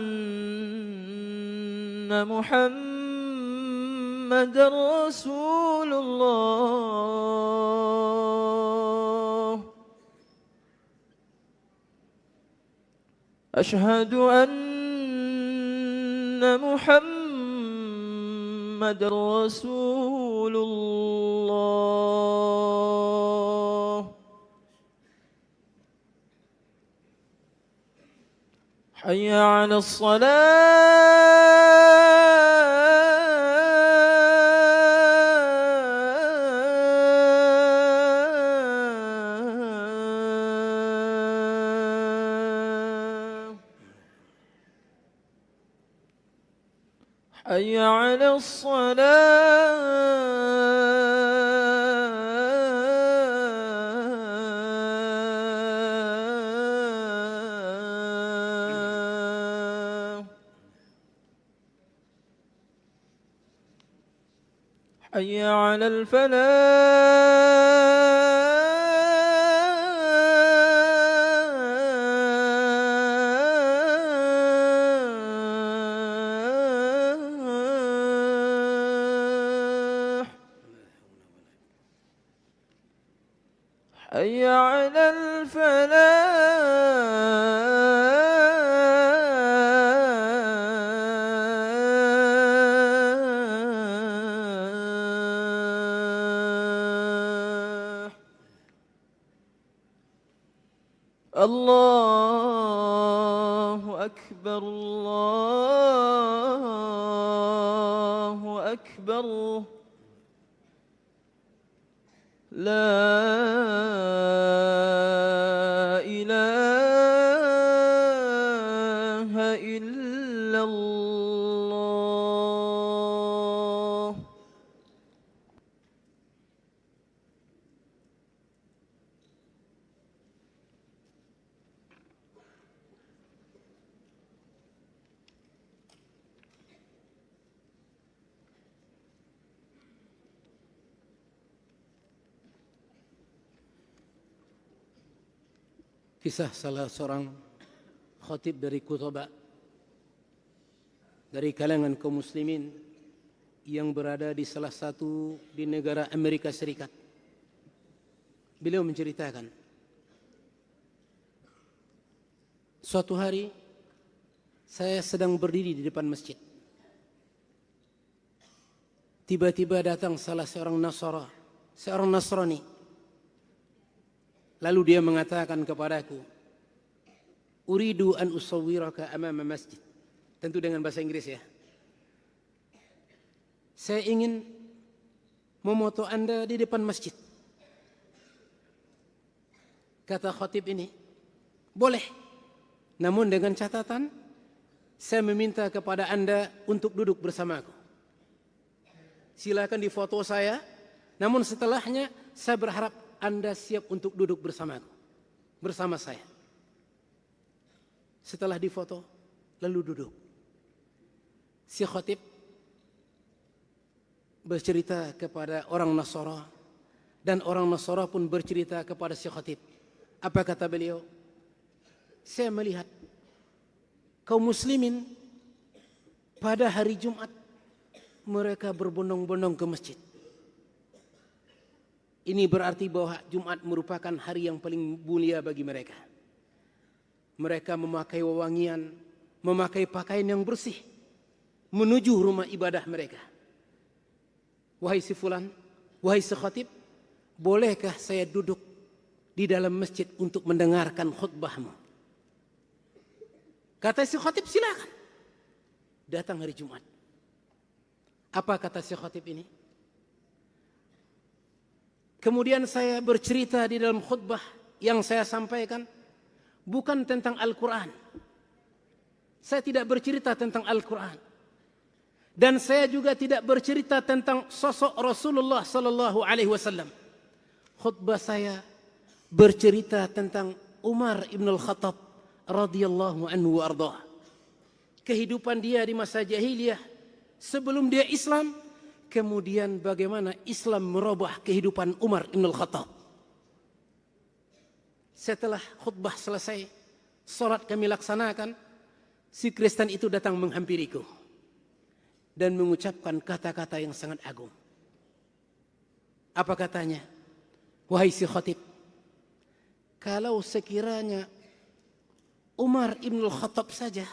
محمدًا رسول الله. أشهد أن محمدًا رسول الله. حي على الصلاة. حي على الصلاة. حي على الفلاح. حي على الفلاح. الله أكبر الله أكبر. لا إله إلا الله. Kisah salah seorang khatib dari Qutbah, dari kalangan kaum muslimin yang berada di salah satu di negara Amerika Serikat. Beliau menceritakan, suatu hari saya sedang berdiri di depan masjid. Tiba-tiba datang salah seorang Nasrani. Lalu dia mengatakan kepadaku, "Uridu an usawwiraka amama masjid." Tentu dengan bahasa Inggris ya. Saya ingin memoto Anda di depan masjid. Kata khatib ini, boleh. Namun dengan catatan, saya meminta kepada Anda untuk duduk bersamaku. Silakan difoto saya, namun setelahnya saya berharap Anda siap untuk duduk bersamaku, bersama saya. Setelah difoto, lalu duduk. Si khatib bercerita kepada orang Nasara, dan orang Nasara pun bercerita kepada si khatib. Apa kata beliau? Saya melihat kaum muslimin pada hari Jumat mereka berbondong-bondong ke masjid. Ini berarti bahwa Jumat merupakan hari yang paling mulia bagi mereka. Mereka memakai wewangian, memakai pakaian yang bersih, menuju rumah ibadah mereka. Wahai si fulan, wahai si khatib, bolehkah saya duduk di dalam masjid untuk mendengarkan khutbahmu? Kata si khatib, silakan. Datang hari Jumat. Apa kata si khatib ini? Kemudian saya bercerita di dalam khutbah yang saya sampaikan bukan tentang Al-Quran. Saya tidak bercerita tentang Al-Quran. Dan saya juga tidak bercerita tentang sosok Rasulullah sallallahu alaihi wasallam. Khutbah saya bercerita tentang Umar ibn al-Khattab radhiyallahu anhu wa ardhah. Kehidupan dia di masa jahiliyah sebelum dia Islam, kemudian bagaimana Islam merubah kehidupan Umar ibn al-Khattab. Setelah khutbah selesai, salat kami laksanakan, si Kristen itu datang menghampiriku dan mengucapkan kata-kata yang sangat agung. Apa katanya? Wahai si khatib, kalau sekiranya Umar ibn al-Khattab saja,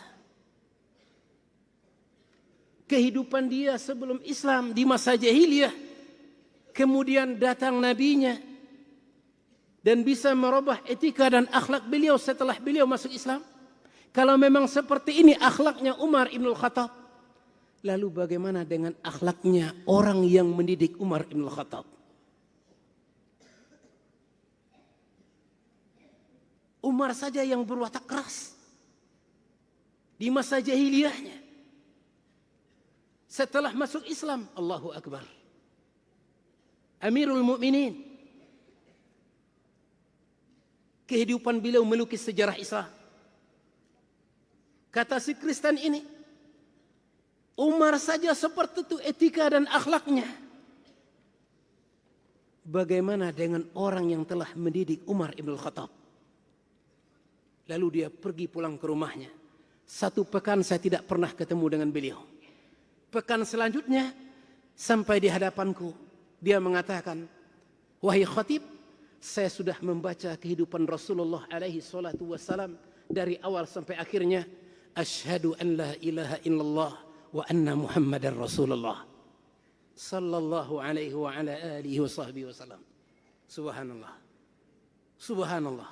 kehidupan dia sebelum Islam di masa jahiliyah, kemudian datang nabinya dan bisa merubah etika dan akhlak beliau setelah beliau masuk Islam. Kalau memang seperti ini akhlaknya Umar ibn al-Khattab, lalu bagaimana dengan akhlaknya orang yang mendidik Umar ibn al-Khattab? Umar saja yang berwatak keras di masa jahiliyahnya. Setelah masuk Islam, Allahu Akbar, Amirul Mukminin, kehidupan beliau melukis sejarah Islam. Kata si Kristen ini, Umar saja seperti itu etika dan akhlaknya. Bagaimana dengan orang yang telah mendidik Umar ibn al-Khattab? Lalu dia pergi pulang ke rumahnya. 1 pekan saya tidak pernah ketemu dengan beliau. Pekan selanjutnya sampai di hadapanku, dia mengatakan, wahai khatib, saya sudah membaca kehidupan Rasulullah alaihi salatu wassalam dari awal sampai akhirnya. Asyhadu an la ilaha illallah wa anna Muhammadar Rasulullah sallallahu alaihi wa ala alihi wa sahbihi wasallam. Subhanallah. Subhanallah.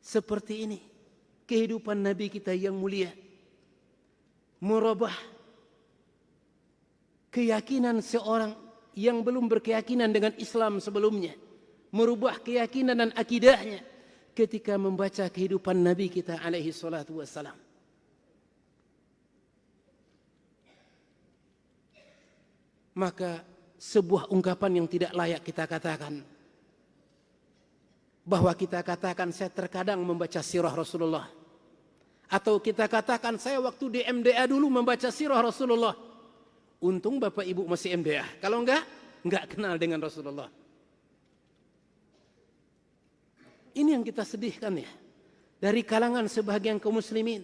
Seperti ini kehidupan Nabi kita yang mulia, merubah keyakinan seorang yang belum berkeyakinan dengan Islam sebelumnya, merubah keyakinan dan akidahnya ketika membaca kehidupan Nabi kita alaihi salatu wassalam. Maka sebuah ungkapan yang tidak layak kita katakan, bahwa kita katakan saya terkadang membaca sirah Rasulullah, atau kita katakan saya waktu di MDA dulu membaca sirah Rasulullah. Untung Bapak Ibu masih MDA, kalau enggak kenal dengan Rasulullah. Ini yang kita sedihkan ya, dari kalangan sebahagian kaum muslimin.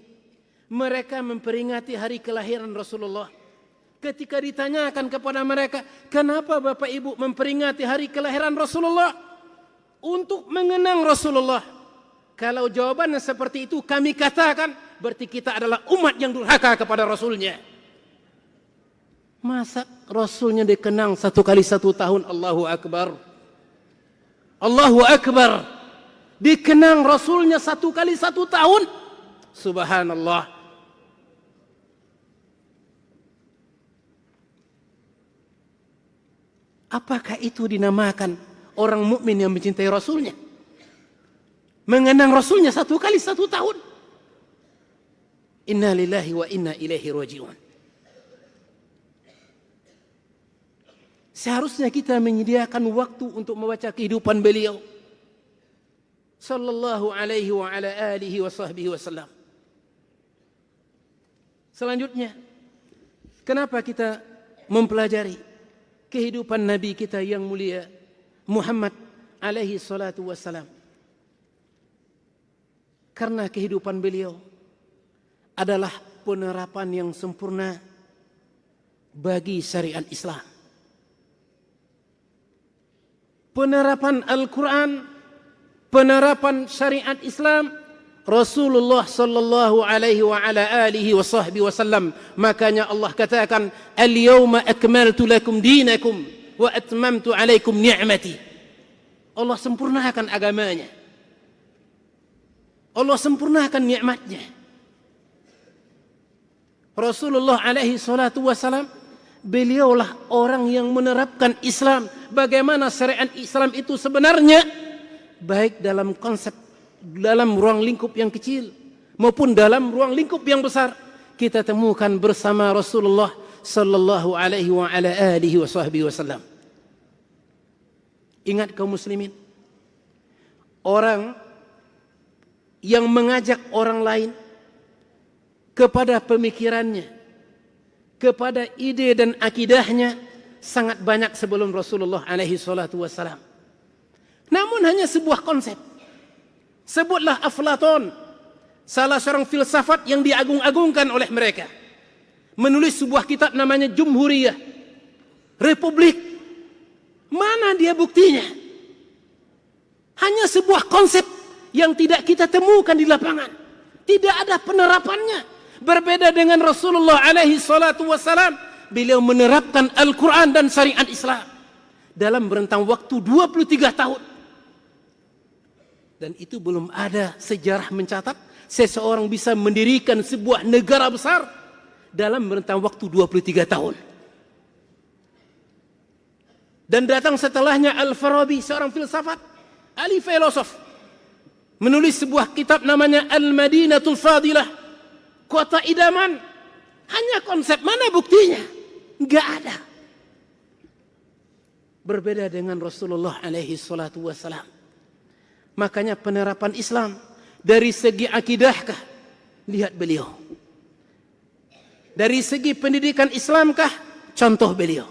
Mereka memperingati hari kelahiran Rasulullah. Ketika ditanyakan kepada mereka, kenapa Bapak Ibu memperingati hari kelahiran Rasulullah? Untuk mengenang Rasulullah. Kalau jawabannya seperti itu, kami katakan berarti kita adalah umat yang durhaka kepada Rasulnya. Masa Rasulnya dikenang 1 kali 1 tahun? Allahu Akbar. Allahu Akbar. Dikenang Rasulnya 1 kali 1 tahun? Subhanallah. Apakah itu dinamakan orang mukmin yang mencintai Rasulnya? Mengenang Rasulnya 1 kali 1 tahun? Inna lillahi wa inna ilaihi raji'un. Seharusnya kita menyediakan waktu untuk membaca kehidupan beliau sallallahu alaihi wa ala alihi wa sahbihi wasallam. Selanjutnya, kenapa kita mempelajari kehidupan Nabi kita yang mulia Muhammad alaihi salatu wassalam? Karena kehidupan beliau adalah penerapan yang sempurna bagi syariat Islam. Penerapan Al-Quran, penerapan syariat Islam, Rasulullah sallallahu alaihi wa ala alihi wa sahbihi wasallam. Makanya Allah katakan, "Al-yawma akmaltu lakum dinakum wa atmamtu alaikum ni'mati." Allah sempurnakan agamanya. Allah sempurnakan nikmatnya. Rasulullah alaihi salatu wasallam, beliaulah orang yang menerapkan Islam. Bagaimana syariat Islam itu sebenarnya? baik dalam konsep dalam ruang lingkup yang kecil maupun dalam ruang lingkup yang besar, kita temukan bersama Rasulullah sallallahu alaihi wa ala alihi wasallam. Ingat kaum muslimin, orang yang mengajak orang lain kepada pemikirannya, kepada ide dan akidahnya sangat banyak sebelum Rasulullah alaihi salatu wasallam. Namun hanya sebuah konsep. Sebutlah Aflatun, salah seorang filsafat yang diagung-agungkan oleh mereka, menulis sebuah kitab namanya Jumhuriyah, Republik. Mana dia buktinya? Hanya sebuah konsep yang tidak kita temukan di lapangan. Tidak ada penerapannya. Berbeda dengan Rasulullah alaihi salatu wassalam, beliau menerapkan Al-Quran dan syariat Islam dalam rentang waktu 23 tahun. Dan itu belum ada sejarah mencatat seseorang bisa mendirikan sebuah negara besar dalam rentang waktu 23 tahun. Dan datang setelahnya Al-Farabi, seorang filsafat, ahli filosof, menulis sebuah kitab namanya Al-Madinatul Fadilah, kota idaman. Hanya konsep, mana buktinya? Enggak ada. Berbeda dengan Rasulullah alaihi salatu wassalam. Makanya penerapan Islam dari segi akidahkah? Lihat beliau. Dari segi pendidikan Islamkah? Contoh beliau.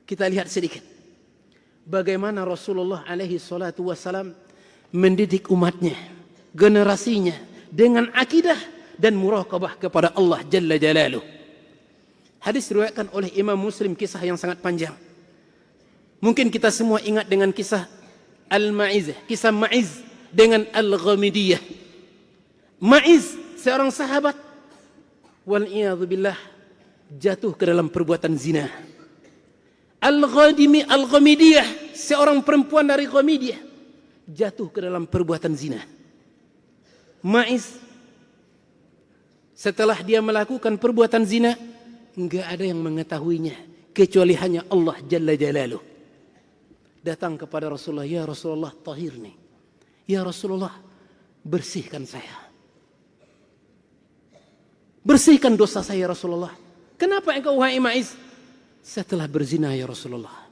Kita lihat sedikit bagaimana Rasulullah alaihi salatu wassalam mendidik umatnya, generasinya dengan akidah dan muraqabah kepada Allah Jalla Jalaluh. Hadis diriwayatkan oleh Imam Muslim, kisah yang sangat panjang. Mungkin kita semua ingat dengan kisah Al-Ma'iz, kisah Ma'iz dengan Al-Ghamidiyah. Ma'iz, seorang sahabat, wal'iyadzubillah, jatuh ke dalam perbuatan zina. Al-Ghamidiyah, seorang perempuan dari Ghamidiyah, jatuh ke dalam perbuatan zina. Ma'iz, setelah dia melakukan perbuatan zina, enggak ada yang mengetahuinya kecuali hanya Allah Jalla Jalaluh. Datang kepada Rasulullah, ya Rasulullah, tahirni. Ya Rasulullah, bersihkan saya. Bersihkan dosa saya, Rasulullah. Kenapa engkau, wahai Ma'iz? Setelah berzina, ya Rasulullah.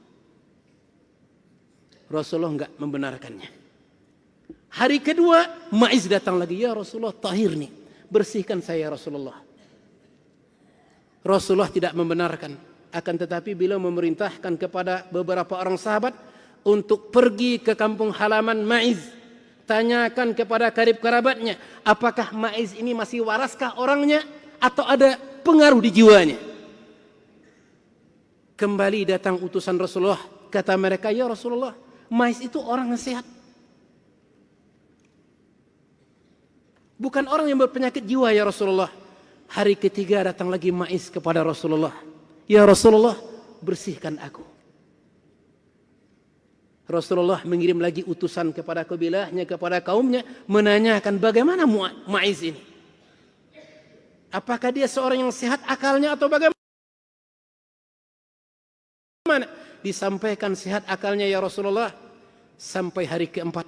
Rasulullah enggak membenarkannya. Hari kedua, Ma'iz datang lagi, ya Rasulullah, tahirni. Bersihkan saya, ya Rasulullah. Rasulullah tidak membenarkan. Akan tetapi beliau memerintahkan kepada beberapa orang sahabat untuk pergi ke kampung halaman Ma'iz. Tanyakan kepada karib kerabatnya, apakah Ma'iz ini masih waraskah orangnya atau ada pengaruh di jiwanya. Kembali datang utusan Rasulullah. Kata mereka, ya Rasulullah, Ma'iz itu orang yang sehat. Bukan orang yang berpenyakit jiwa, ya Rasulullah. Hari ketiga datang lagi Ma'iz kepada Rasulullah. Ya Rasulullah, bersihkan aku. Rasulullah mengirim lagi utusan kepada kabilahnya, kepada kaumnya, menanyakan bagaimana Ma'iz ini. Apakah dia seorang yang sehat akalnya atau bagaimana? Disampaikan sehat akalnya, ya Rasulullah. Sampai hari keempat.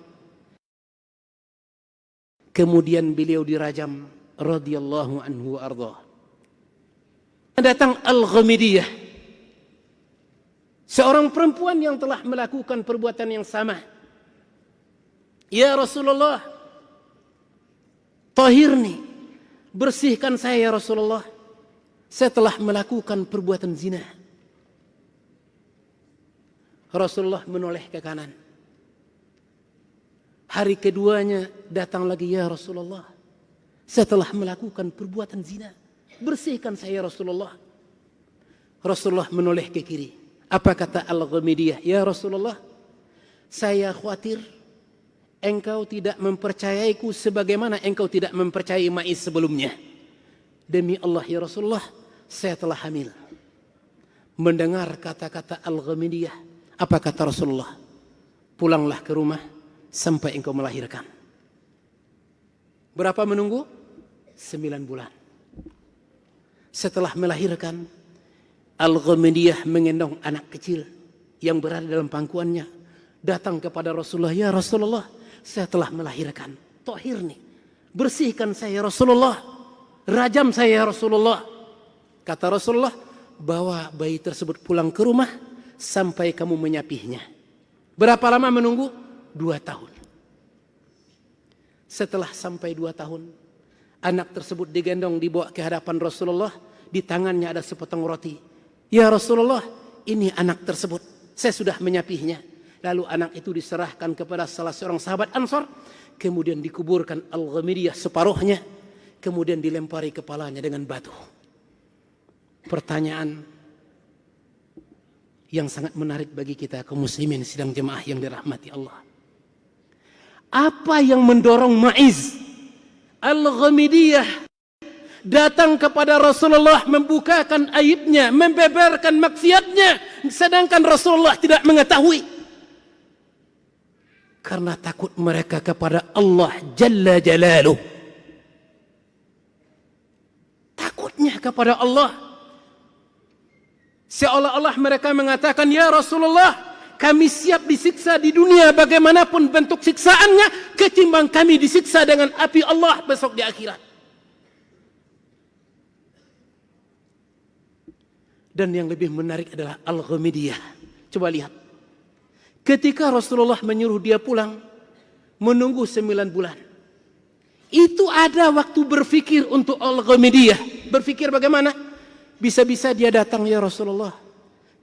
Kemudian beliau dirajam radhiyallahu anhu wa ardhah. Datang Al-Ghamidiyah, seorang perempuan yang telah melakukan perbuatan yang sama. Ya Rasulullah, tahirni, bersihkan saya, ya Rasulullah, setelah melakukan perbuatan zina. Rasulullah menoleh ke kanan. Hari keduanya datang lagi, ya Rasulullah, setelah melakukan perbuatan zina, bersihkan saya, ya Rasulullah. Rasulullah menoleh ke kiri. Apa kata Al-Ghamidiyah? Ya Rasulullah, saya khawatir engkau tidak mempercayaiku sebagaimana engkau tidak mempercayai Ma'iz sebelumnya. Demi Allah, ya Rasulullah, saya telah hamil. Mendengar kata-kata Al-Ghamidiyah, apa kata Rasulullah? Pulanglah ke rumah sampai engkau melahirkan. Berapa menunggu? 9 bulan. Setelah melahirkan, Al-Ghamidiyah menggendong anak kecil yang berada dalam pangkuannya datang kepada Rasulullah, "Ya Rasulullah, saya telah melahirkan. Tohir nih. Bersihkan saya ya Rasulullah. Rajam saya ya Rasulullah." Kata Rasulullah, "Bawa bayi tersebut pulang ke rumah sampai kamu menyapihnya." Berapa lama menunggu? 2 tahun. Setelah sampai 2 tahun, anak tersebut digendong dibawa ke hadapan Rasulullah. Di tangannya ada sepotong roti. "Ya Rasulullah, ini anak tersebut. Saya sudah menyapihnya." Lalu anak itu diserahkan kepada salah seorang sahabat Ansor. Kemudian dikuburkan Al-Ghamidiyah separuhnya. Kemudian dilempari kepalanya dengan batu. Pertanyaan yang sangat menarik bagi kita kaum muslimin sidang jemaah yang dirahmati Allah. Apa yang mendorong Ma'iz Al-Ghamidiyah datang kepada Rasulullah membukakan aibnya, membeberkan maksiatnya, sedangkan Rasulullah tidak mengetahui? Karena takut mereka kepada Allah Jalla Jalaluh. Takutnya kepada Allah. Seolah-olah mereka mengatakan, "Ya Rasulullah, kami siap disiksa di dunia bagaimanapun bentuk siksaannya, ketimbang kami disiksa dengan api Allah besok di akhirat." Dan yang lebih menarik adalah Al-Ghamidiyah. Coba lihat. Ketika Rasulullah menyuruh dia pulang, menunggu 9 bulan. Itu ada waktu berfikir untuk Al-Ghamidiyah. Berfikir bagaimana? Bisa-bisa dia datang, "Ya Rasulullah,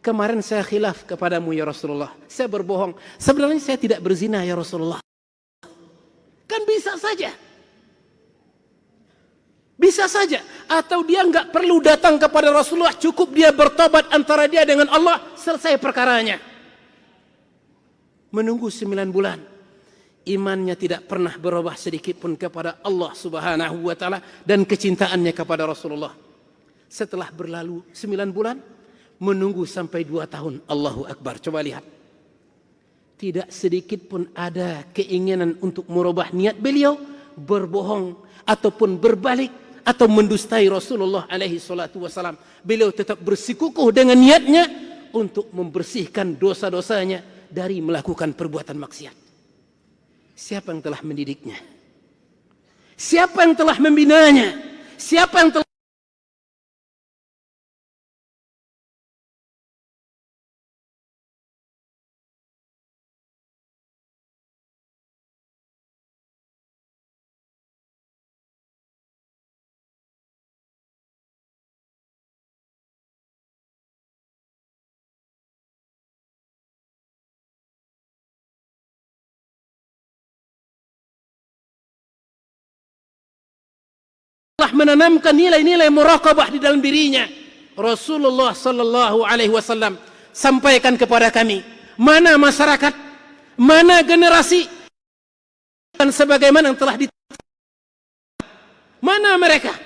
kemarin saya khilaf kepadamu ya Rasulullah. Saya berbohong. Sebenarnya saya tidak berzina ya Rasulullah." Kan bisa saja. Bisa saja. Atau dia nggak perlu datang kepada Rasulullah. Cukup dia bertobat antara dia dengan Allah. Selesai perkaranya. Menunggu 9 bulan. Imannya tidak pernah berubah sedikit pun kepada Allah Subhanahu wa ta'ala. Dan kecintaannya kepada Rasulullah. Setelah berlalu 9 bulan. Menunggu sampai 2 tahun. Allahu Akbar. Coba lihat. Tidak sedikit pun ada keinginan untuk merubah niat beliau. Berbohong. Ataupun berbalik. Atau mendustai Rasulullah alaihi salatu wassalam. Beliau tetap bersikukuh dengan niatnya. Untuk membersihkan dosa-dosanya. Dari melakukan perbuatan maksiat. Siapa yang telah mendidiknya? Siapa yang telah membinanya? Siapa yang telah menanamkan nilai-nilai muraqabah di dalam dirinya? Rasulullah sallallahu alaihi wasallam sampaikan kepada kami, mana masyarakat, mana generasi dan sebagaimana yang telah mana mereka?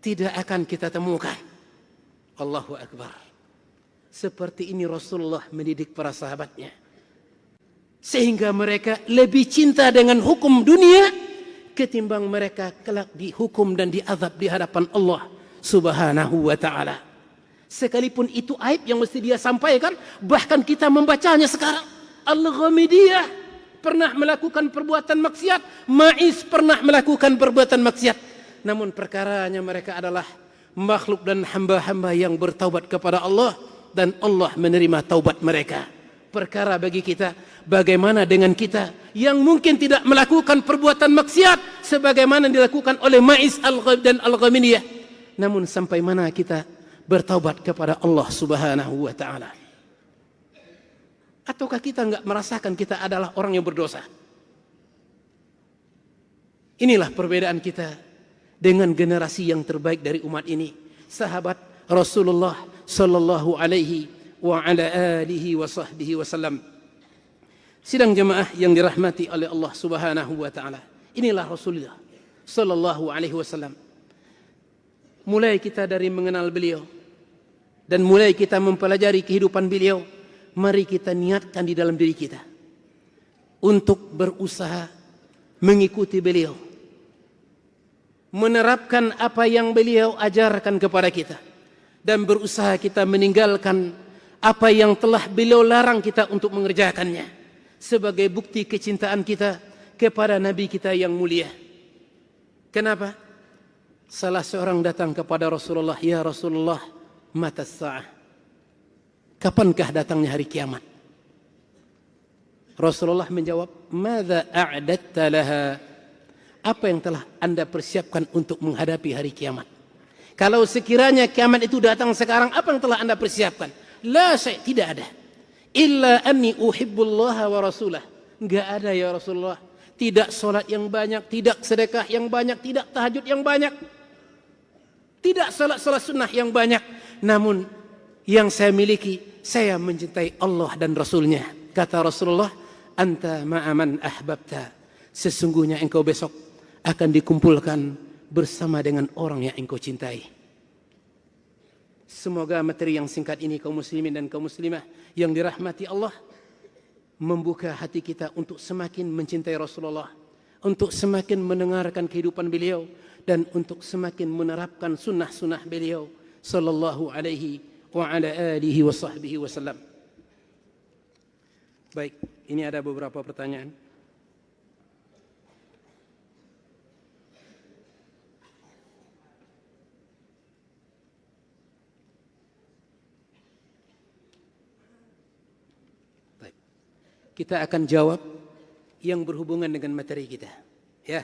Tidak akan kita temukan. Allahu Akbar. Seperti ini Rasulullah mendidik para sahabatnya. Sehingga mereka lebih cinta dengan hukum dunia ketimbang mereka kelak dihukum dan diazab di hadapan Allah Subhanahu wa ta'ala. Sekalipun itu aib yang mesti dia sampaikan, bahkan kita membacanya sekarang. Al-Ghamidiyah pernah melakukan perbuatan maksiat, Ma'iz pernah melakukan perbuatan maksiat. Namun perkaranya mereka adalah makhluk dan hamba-hamba yang bertaubat kepada Allah, dan Allah menerima taubat mereka. Perkara bagi kita, bagaimana dengan kita yang mungkin tidak melakukan perbuatan maksiat sebagaimana dilakukan oleh Ma'iz dan Al-Ghamidiyah, namun sampai mana kita bertaubat kepada Allah Subhanahu wa ta'ala? Ataukah kita enggak merasakan kita adalah orang yang berdosa? Inilah perbedaan kita dengan generasi yang terbaik dari umat ini, sahabat Rasulullah sallallahu alaihi wa ala alihi wa sahbihi wasallam. Sidang jemaah yang dirahmati oleh Allah Subhanahu wa ta'ala. Inilah Rasulullah sallallahu alaihi wasallam. Mulai kita dari mengenal beliau dan mulai kita mempelajari kehidupan beliau, mari kita niatkan di dalam diri kita untuk berusaha mengikuti beliau, menerapkan apa yang beliau ajarkan kepada kita, dan berusaha kita meninggalkan apa yang telah beliau larang kita untuk mengerjakannya sebagai bukti kecintaan kita kepada Nabi kita yang mulia. Kenapa? Salah seorang datang kepada Rasulullah, "Ya Rasulullah, mata sa'ah?" Kapankah datangnya hari kiamat? Rasulullah menjawab, "Madza a'datta laha?" Apa yang telah Anda persiapkan untuk menghadapi hari kiamat? Kalau sekiranya kiamat itu datang sekarang, apa yang telah Anda persiapkan? La syai', tidak ada. Illa anni uhibbullaha wa rasulah. Enggak ada ya Rasulullah. Tidak salat yang banyak, tidak sedekah yang banyak, tidak tahajud yang banyak. Tidak salat-salat sunnah yang banyak. Namun yang saya miliki, saya mencintai Allah dan Rasulnya. Kata Rasulullah, "Anta ma'aman ahbabta." Sesungguhnya engkau besok akan dikumpulkan bersama dengan orang yang engkau cintai. Semoga materi yang singkat ini kaum muslimin dan kaum muslimah yang dirahmati Allah membuka hati kita untuk semakin mencintai Rasulullah, untuk semakin mendengarkan kehidupan beliau, dan untuk semakin menerapkan sunnah-sunnah beliau sallallahu alaihi wa ala alihi wa sahbihi wasallam. Baik, ini ada beberapa pertanyaan. Kita akan jawab yang berhubungan dengan materi kita. Ya.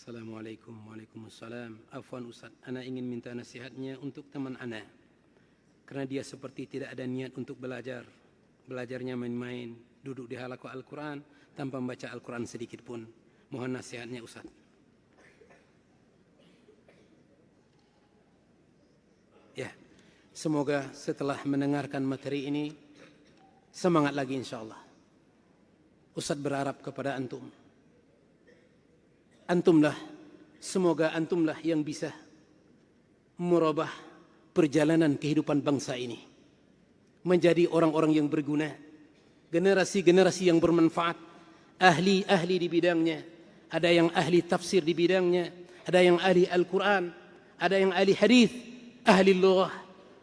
Assalamualaikum. Waalaikumsalam. Afwan Ustaz, ana ingin minta nasihatnya untuk teman ana. Karena dia seperti tidak ada niat untuk belajar. Belajarnya main-main, duduk di halaqah Al-Quran tanpa membaca Al-Quran sedikit pun. Mohon nasihatnya Ustaz. Ya, semoga setelah mendengarkan materi ini semangat lagi insyaAllah. Ustaz berharap kepada antum. Antumlah, semoga antumlah yang bisa merubah perjalanan kehidupan bangsa ini menjadi orang-orang yang berguna, generasi-generasi yang bermanfaat, ahli-ahli di bidangnya. Ada yang ahli tafsir di bidangnya, ada yang ahli Al-Quran, ada yang ahli hadis, ahli lughah,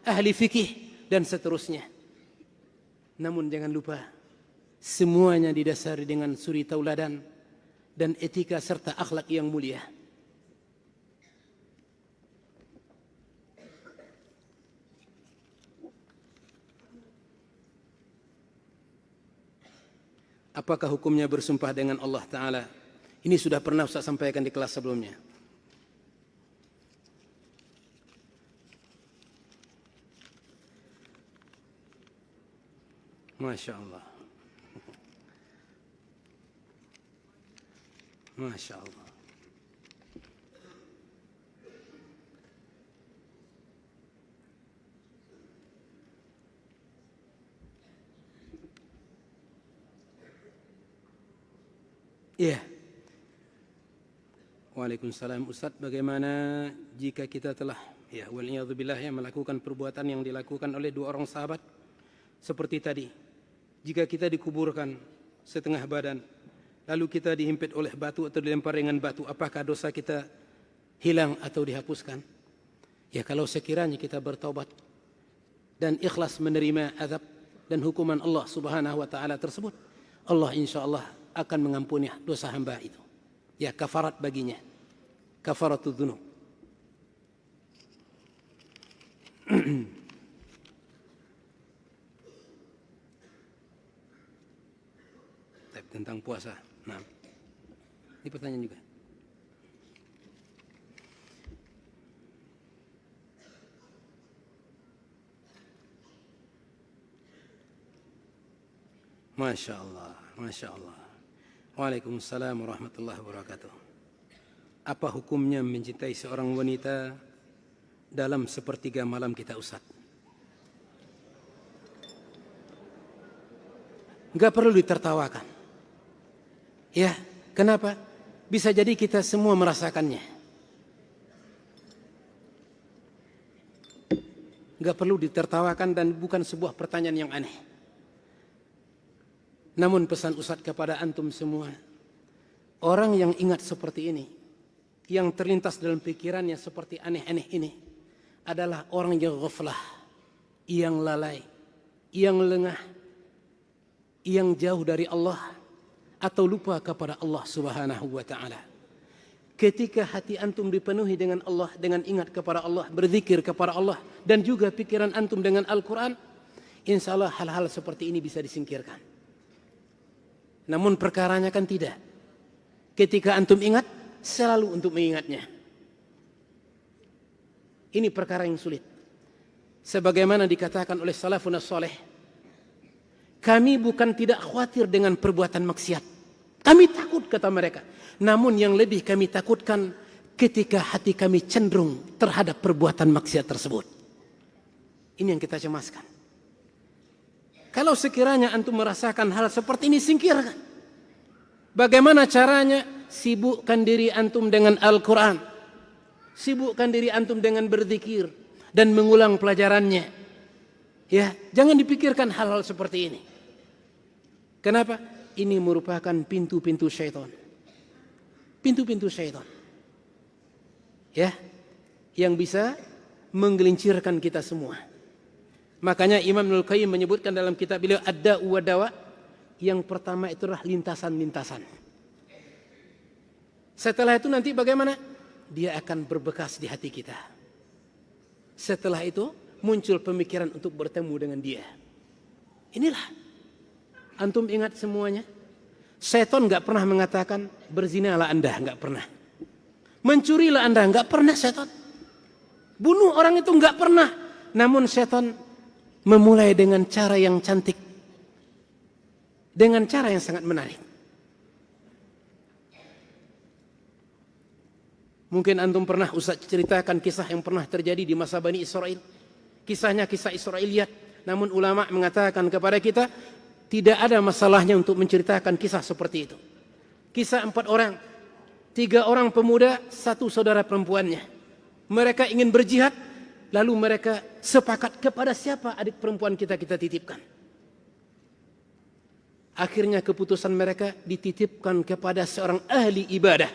ahli fikih, dan seterusnya. Namun jangan lupa, semuanya didasari dengan suri tauladan dan etika serta akhlak yang mulia. Apakah hukumnya bersumpah dengan Allah Ta'ala? Ini sudah pernah Ustaz sampaikan di kelas sebelumnya. Masya Allah. Masya Allah. Iya. Waalaikumsalam. Ustaz, bagaimana jika kita telah wal'iyadzubillah melakukan perbuatan yang dilakukan oleh dua orang sahabat seperti tadi. Jika kita dikuburkan setengah badan, lalu kita dihimpit oleh batu atau dilempar dengan batu, apakah dosa kita hilang atau dihapuskan? Ya, kalau sekiranya kita bertaubat dan ikhlas menerima azab dan hukuman Allah Subhanahu wa taala tersebut, Allah insyaallah akan mengampuni dosa hamba itu. Ya, kafarat baginya. Kafaratul dzunub. Tentang puasa. Nah, ini pertanyaan juga. Masya Allah, Masya Allah. Waalaikumsalam warahmatullahi wabarakatuh. Apa hukumnya mencintai seorang wanita dalam sepertiga malam kita, Ustaz? Enggak perlu ditertawakan. Ya, kenapa? Bisa jadi kita semua merasakannya. Gak perlu ditertawakan dan bukan sebuah pertanyaan yang aneh. Namun pesan Ustadz kepada antum semua, orang yang ingat seperti ini, yang terlintas dalam pikirannya seperti aneh-aneh ini, adalah orang yang ghaflah, yang lalai, yang lengah, yang jauh dari Allah, atau lupa kepada Allah Subhanahu wa ta'ala. Ketika hati antum dipenuhi dengan Allah, dengan ingat kepada Allah, berzikir kepada Allah, dan juga pikiran antum dengan Al-Quran, insya Allah hal-hal seperti ini bisa disingkirkan. Namun perkaranya kan tidak. Ketika antum ingat, selalu untuk mengingatnya. Ini perkara yang sulit. Sebagaimana dikatakan oleh salafun as-saleh, kami bukan tidak khawatir dengan perbuatan maksiat. Kami takut, kata mereka. Namun yang lebih kami takutkan ketika hati kami cenderung terhadap perbuatan maksiat tersebut. Ini yang kita cemaskan. Kalau sekiranya antum merasakan hal seperti ini, singkirkan. Bagaimana caranya? Sibukkan diri antum dengan Al-Quran. Sibukkan diri antum dengan berzikir dan mengulang pelajarannya. Ya, jangan dipikirkan hal-hal seperti ini. Kenapa? Ini merupakan pintu-pintu syaitan. Pintu-pintu syaitan. Ya, yang bisa menggelincirkan kita semua. Makanya Imam Ibnul Qayyim menyebutkan dalam kitab beliau Ad-Da'u wa Dawa, yang pertama itu adalah lintasan-lintasan. Setelah itu nanti bagaimana? Dia akan berbekas di hati kita. Setelah itu muncul pemikiran untuk bertemu dengan dia. Inilah. Antum ingat semuanya. Setan gak pernah mengatakan berzinalah anda, gak pernah. Mencurilah anda, gak pernah setan. Bunuh orang itu gak pernah. Namun setan memulai dengan cara yang cantik, dengan cara yang sangat menarik. Mungkin antum pernah Ustaz ceritakan kisah yang pernah terjadi di masa Bani Israel. Kisahnya kisah Israiliyat. Namun ulama mengatakan kepada kita, tidak ada masalahnya untuk menceritakan kisah seperti itu. Kisah 4 orang, 3 orang pemuda, 1 saudara perempuannya. Mereka ingin berjihad, lalu mereka sepakat kepada siapa adik perempuan kita titipkan. Akhirnya keputusan mereka dititipkan kepada seorang ahli ibadah.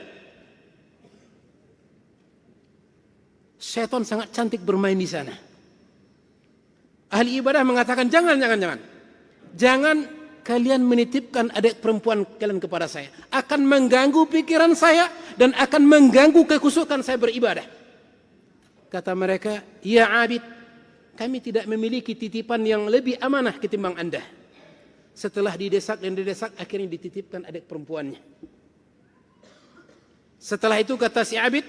Setan sangat cantik bermain di sana. Ahli ibadah mengatakan, jangan. Jangan kalian menitipkan adik perempuan kalian kepada saya. Akan mengganggu pikiran saya dan akan mengganggu kekhusyukan saya beribadah. Kata mereka, ya abid, kami tidak memiliki titipan yang lebih amanah ketimbang anda. Setelah didesak, akhirnya dititipkan adik perempuannya. Setelah itu kata si abid,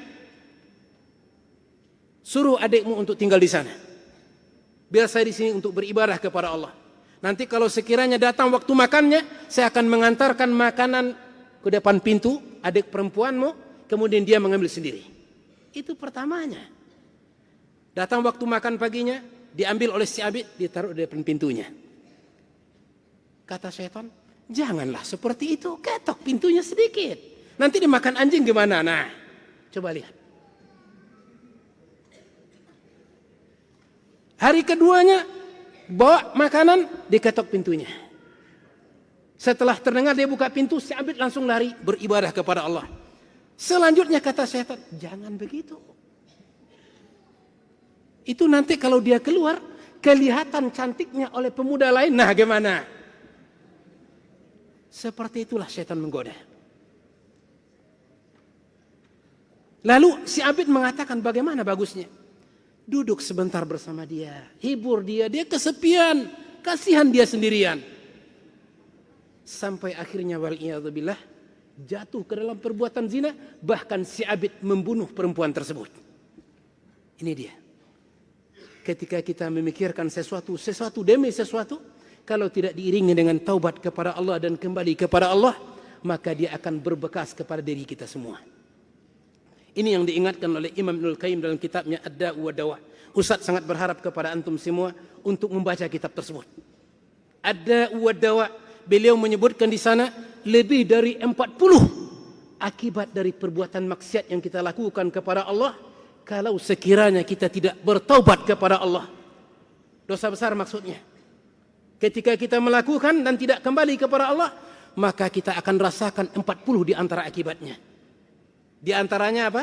suruh adikmu untuk tinggal di sana. Biar saya di sini untuk beribadah kepada Allah. Nanti kalau sekiranya datang waktu makannya, saya akan mengantarkan makanan ke depan pintu adik perempuanmu, kemudian dia mengambil sendiri. Itu pertamanya. Datang waktu makan paginya, diambil oleh si abid, ditaruh di depan pintunya. Kata syaitan, janganlah seperti itu, ketok pintunya sedikit. Nanti dimakan anjing gimana? Nah, coba lihat. Hari keduanya, bawa makanan, diketok pintunya. Setelah terdengar dia buka pintu, si abid langsung lari beribadah kepada Allah. Selanjutnya kata syaitan, jangan begitu. Itu nanti kalau dia keluar, kelihatan cantiknya oleh pemuda lain. Nah, gimana? Seperti itulah syaitan menggoda. Lalu si abid mengatakan, bagaimana bagusnya? Duduk sebentar bersama dia, hibur dia, dia kesepian, kasihan dia sendirian. Sampai akhirnya wal'iyadzubillah jatuh ke dalam perbuatan zina, bahkan si abid membunuh perempuan tersebut. Ini dia. Ketika kita memikirkan sesuatu demi sesuatu, kalau tidak diiringi dengan taubat kepada Allah dan kembali kepada Allah, maka dia akan berbekas kepada diri kita semua. Ini yang diingatkan oleh Imam Ibnul Qayyim dalam kitabnya Ad-Da'u wa Dawa. Ustaz sangat berharap kepada antum semua untuk membaca kitab tersebut. Ad-Da'u wa Dawa. Beliau menyebutkan di sana lebih dari 40 akibat dari perbuatan maksiat yang kita lakukan kepada Allah, kalau sekiranya kita tidak bertaubat kepada Allah. Dosa besar maksudnya. Ketika kita melakukan dan tidak kembali kepada Allah, maka kita akan rasakan 40 di antara akibatnya. Di antaranya apa?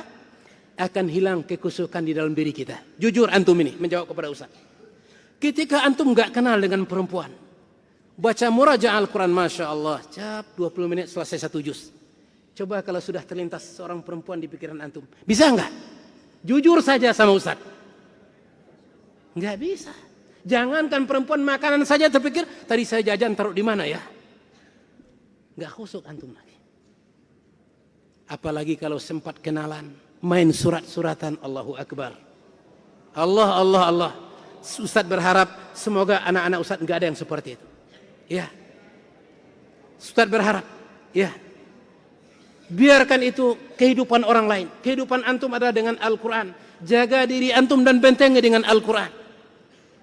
Akan hilang kekusukan di dalam diri kita. Jujur antum ini menjawab kepada Ustaz. Ketika antum gak kenal dengan perempuan, baca murajaah Al-Quran, Masya Allah, cap 20 menit selesai 1 juz. Coba kalau sudah terlintas seorang perempuan di pikiran antum, bisa enggak? Jujur saja sama Ustaz. Enggak bisa. Jangankan perempuan, makanan saja terpikir, tadi saya jajan taruh di mana ya? Enggak khusyuk antum lagi. Apalagi kalau sempat kenalan, main surat-suratan, Allahu Akbar. Allah. Ustaz berharap semoga anak-anak Ustaz enggak ada yang seperti itu. Ya. Ustaz berharap, ya. Biarkan itu kehidupan orang lain. Kehidupan antum adalah dengan Al-Quran. Jaga diri antum dan bentengi dengan Al-Quran.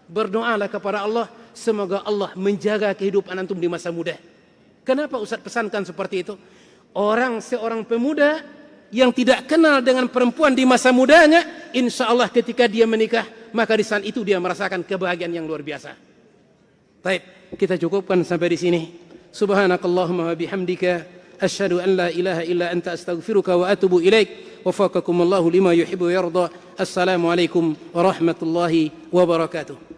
Berdoalah kepada Allah, semoga Allah menjaga kehidupan antum di masa muda. Kenapa Ustaz pesankan seperti itu? Seorang pemuda yang tidak kenal dengan perempuan di masa mudanya, insya Allah ketika dia menikah, maka di saat itu dia merasakan kebahagiaan yang luar biasa. Baik, kita cukupkan sampai di sini. Subhanakallahumma wa bihamdika, asyhadu an la ilaha illa anta astaghfiruka wa atubu ilaik. Wafaqakumullahu lima yuhibbu wa yarda. Assalamualaikum warahmatullahi wabarakatuh.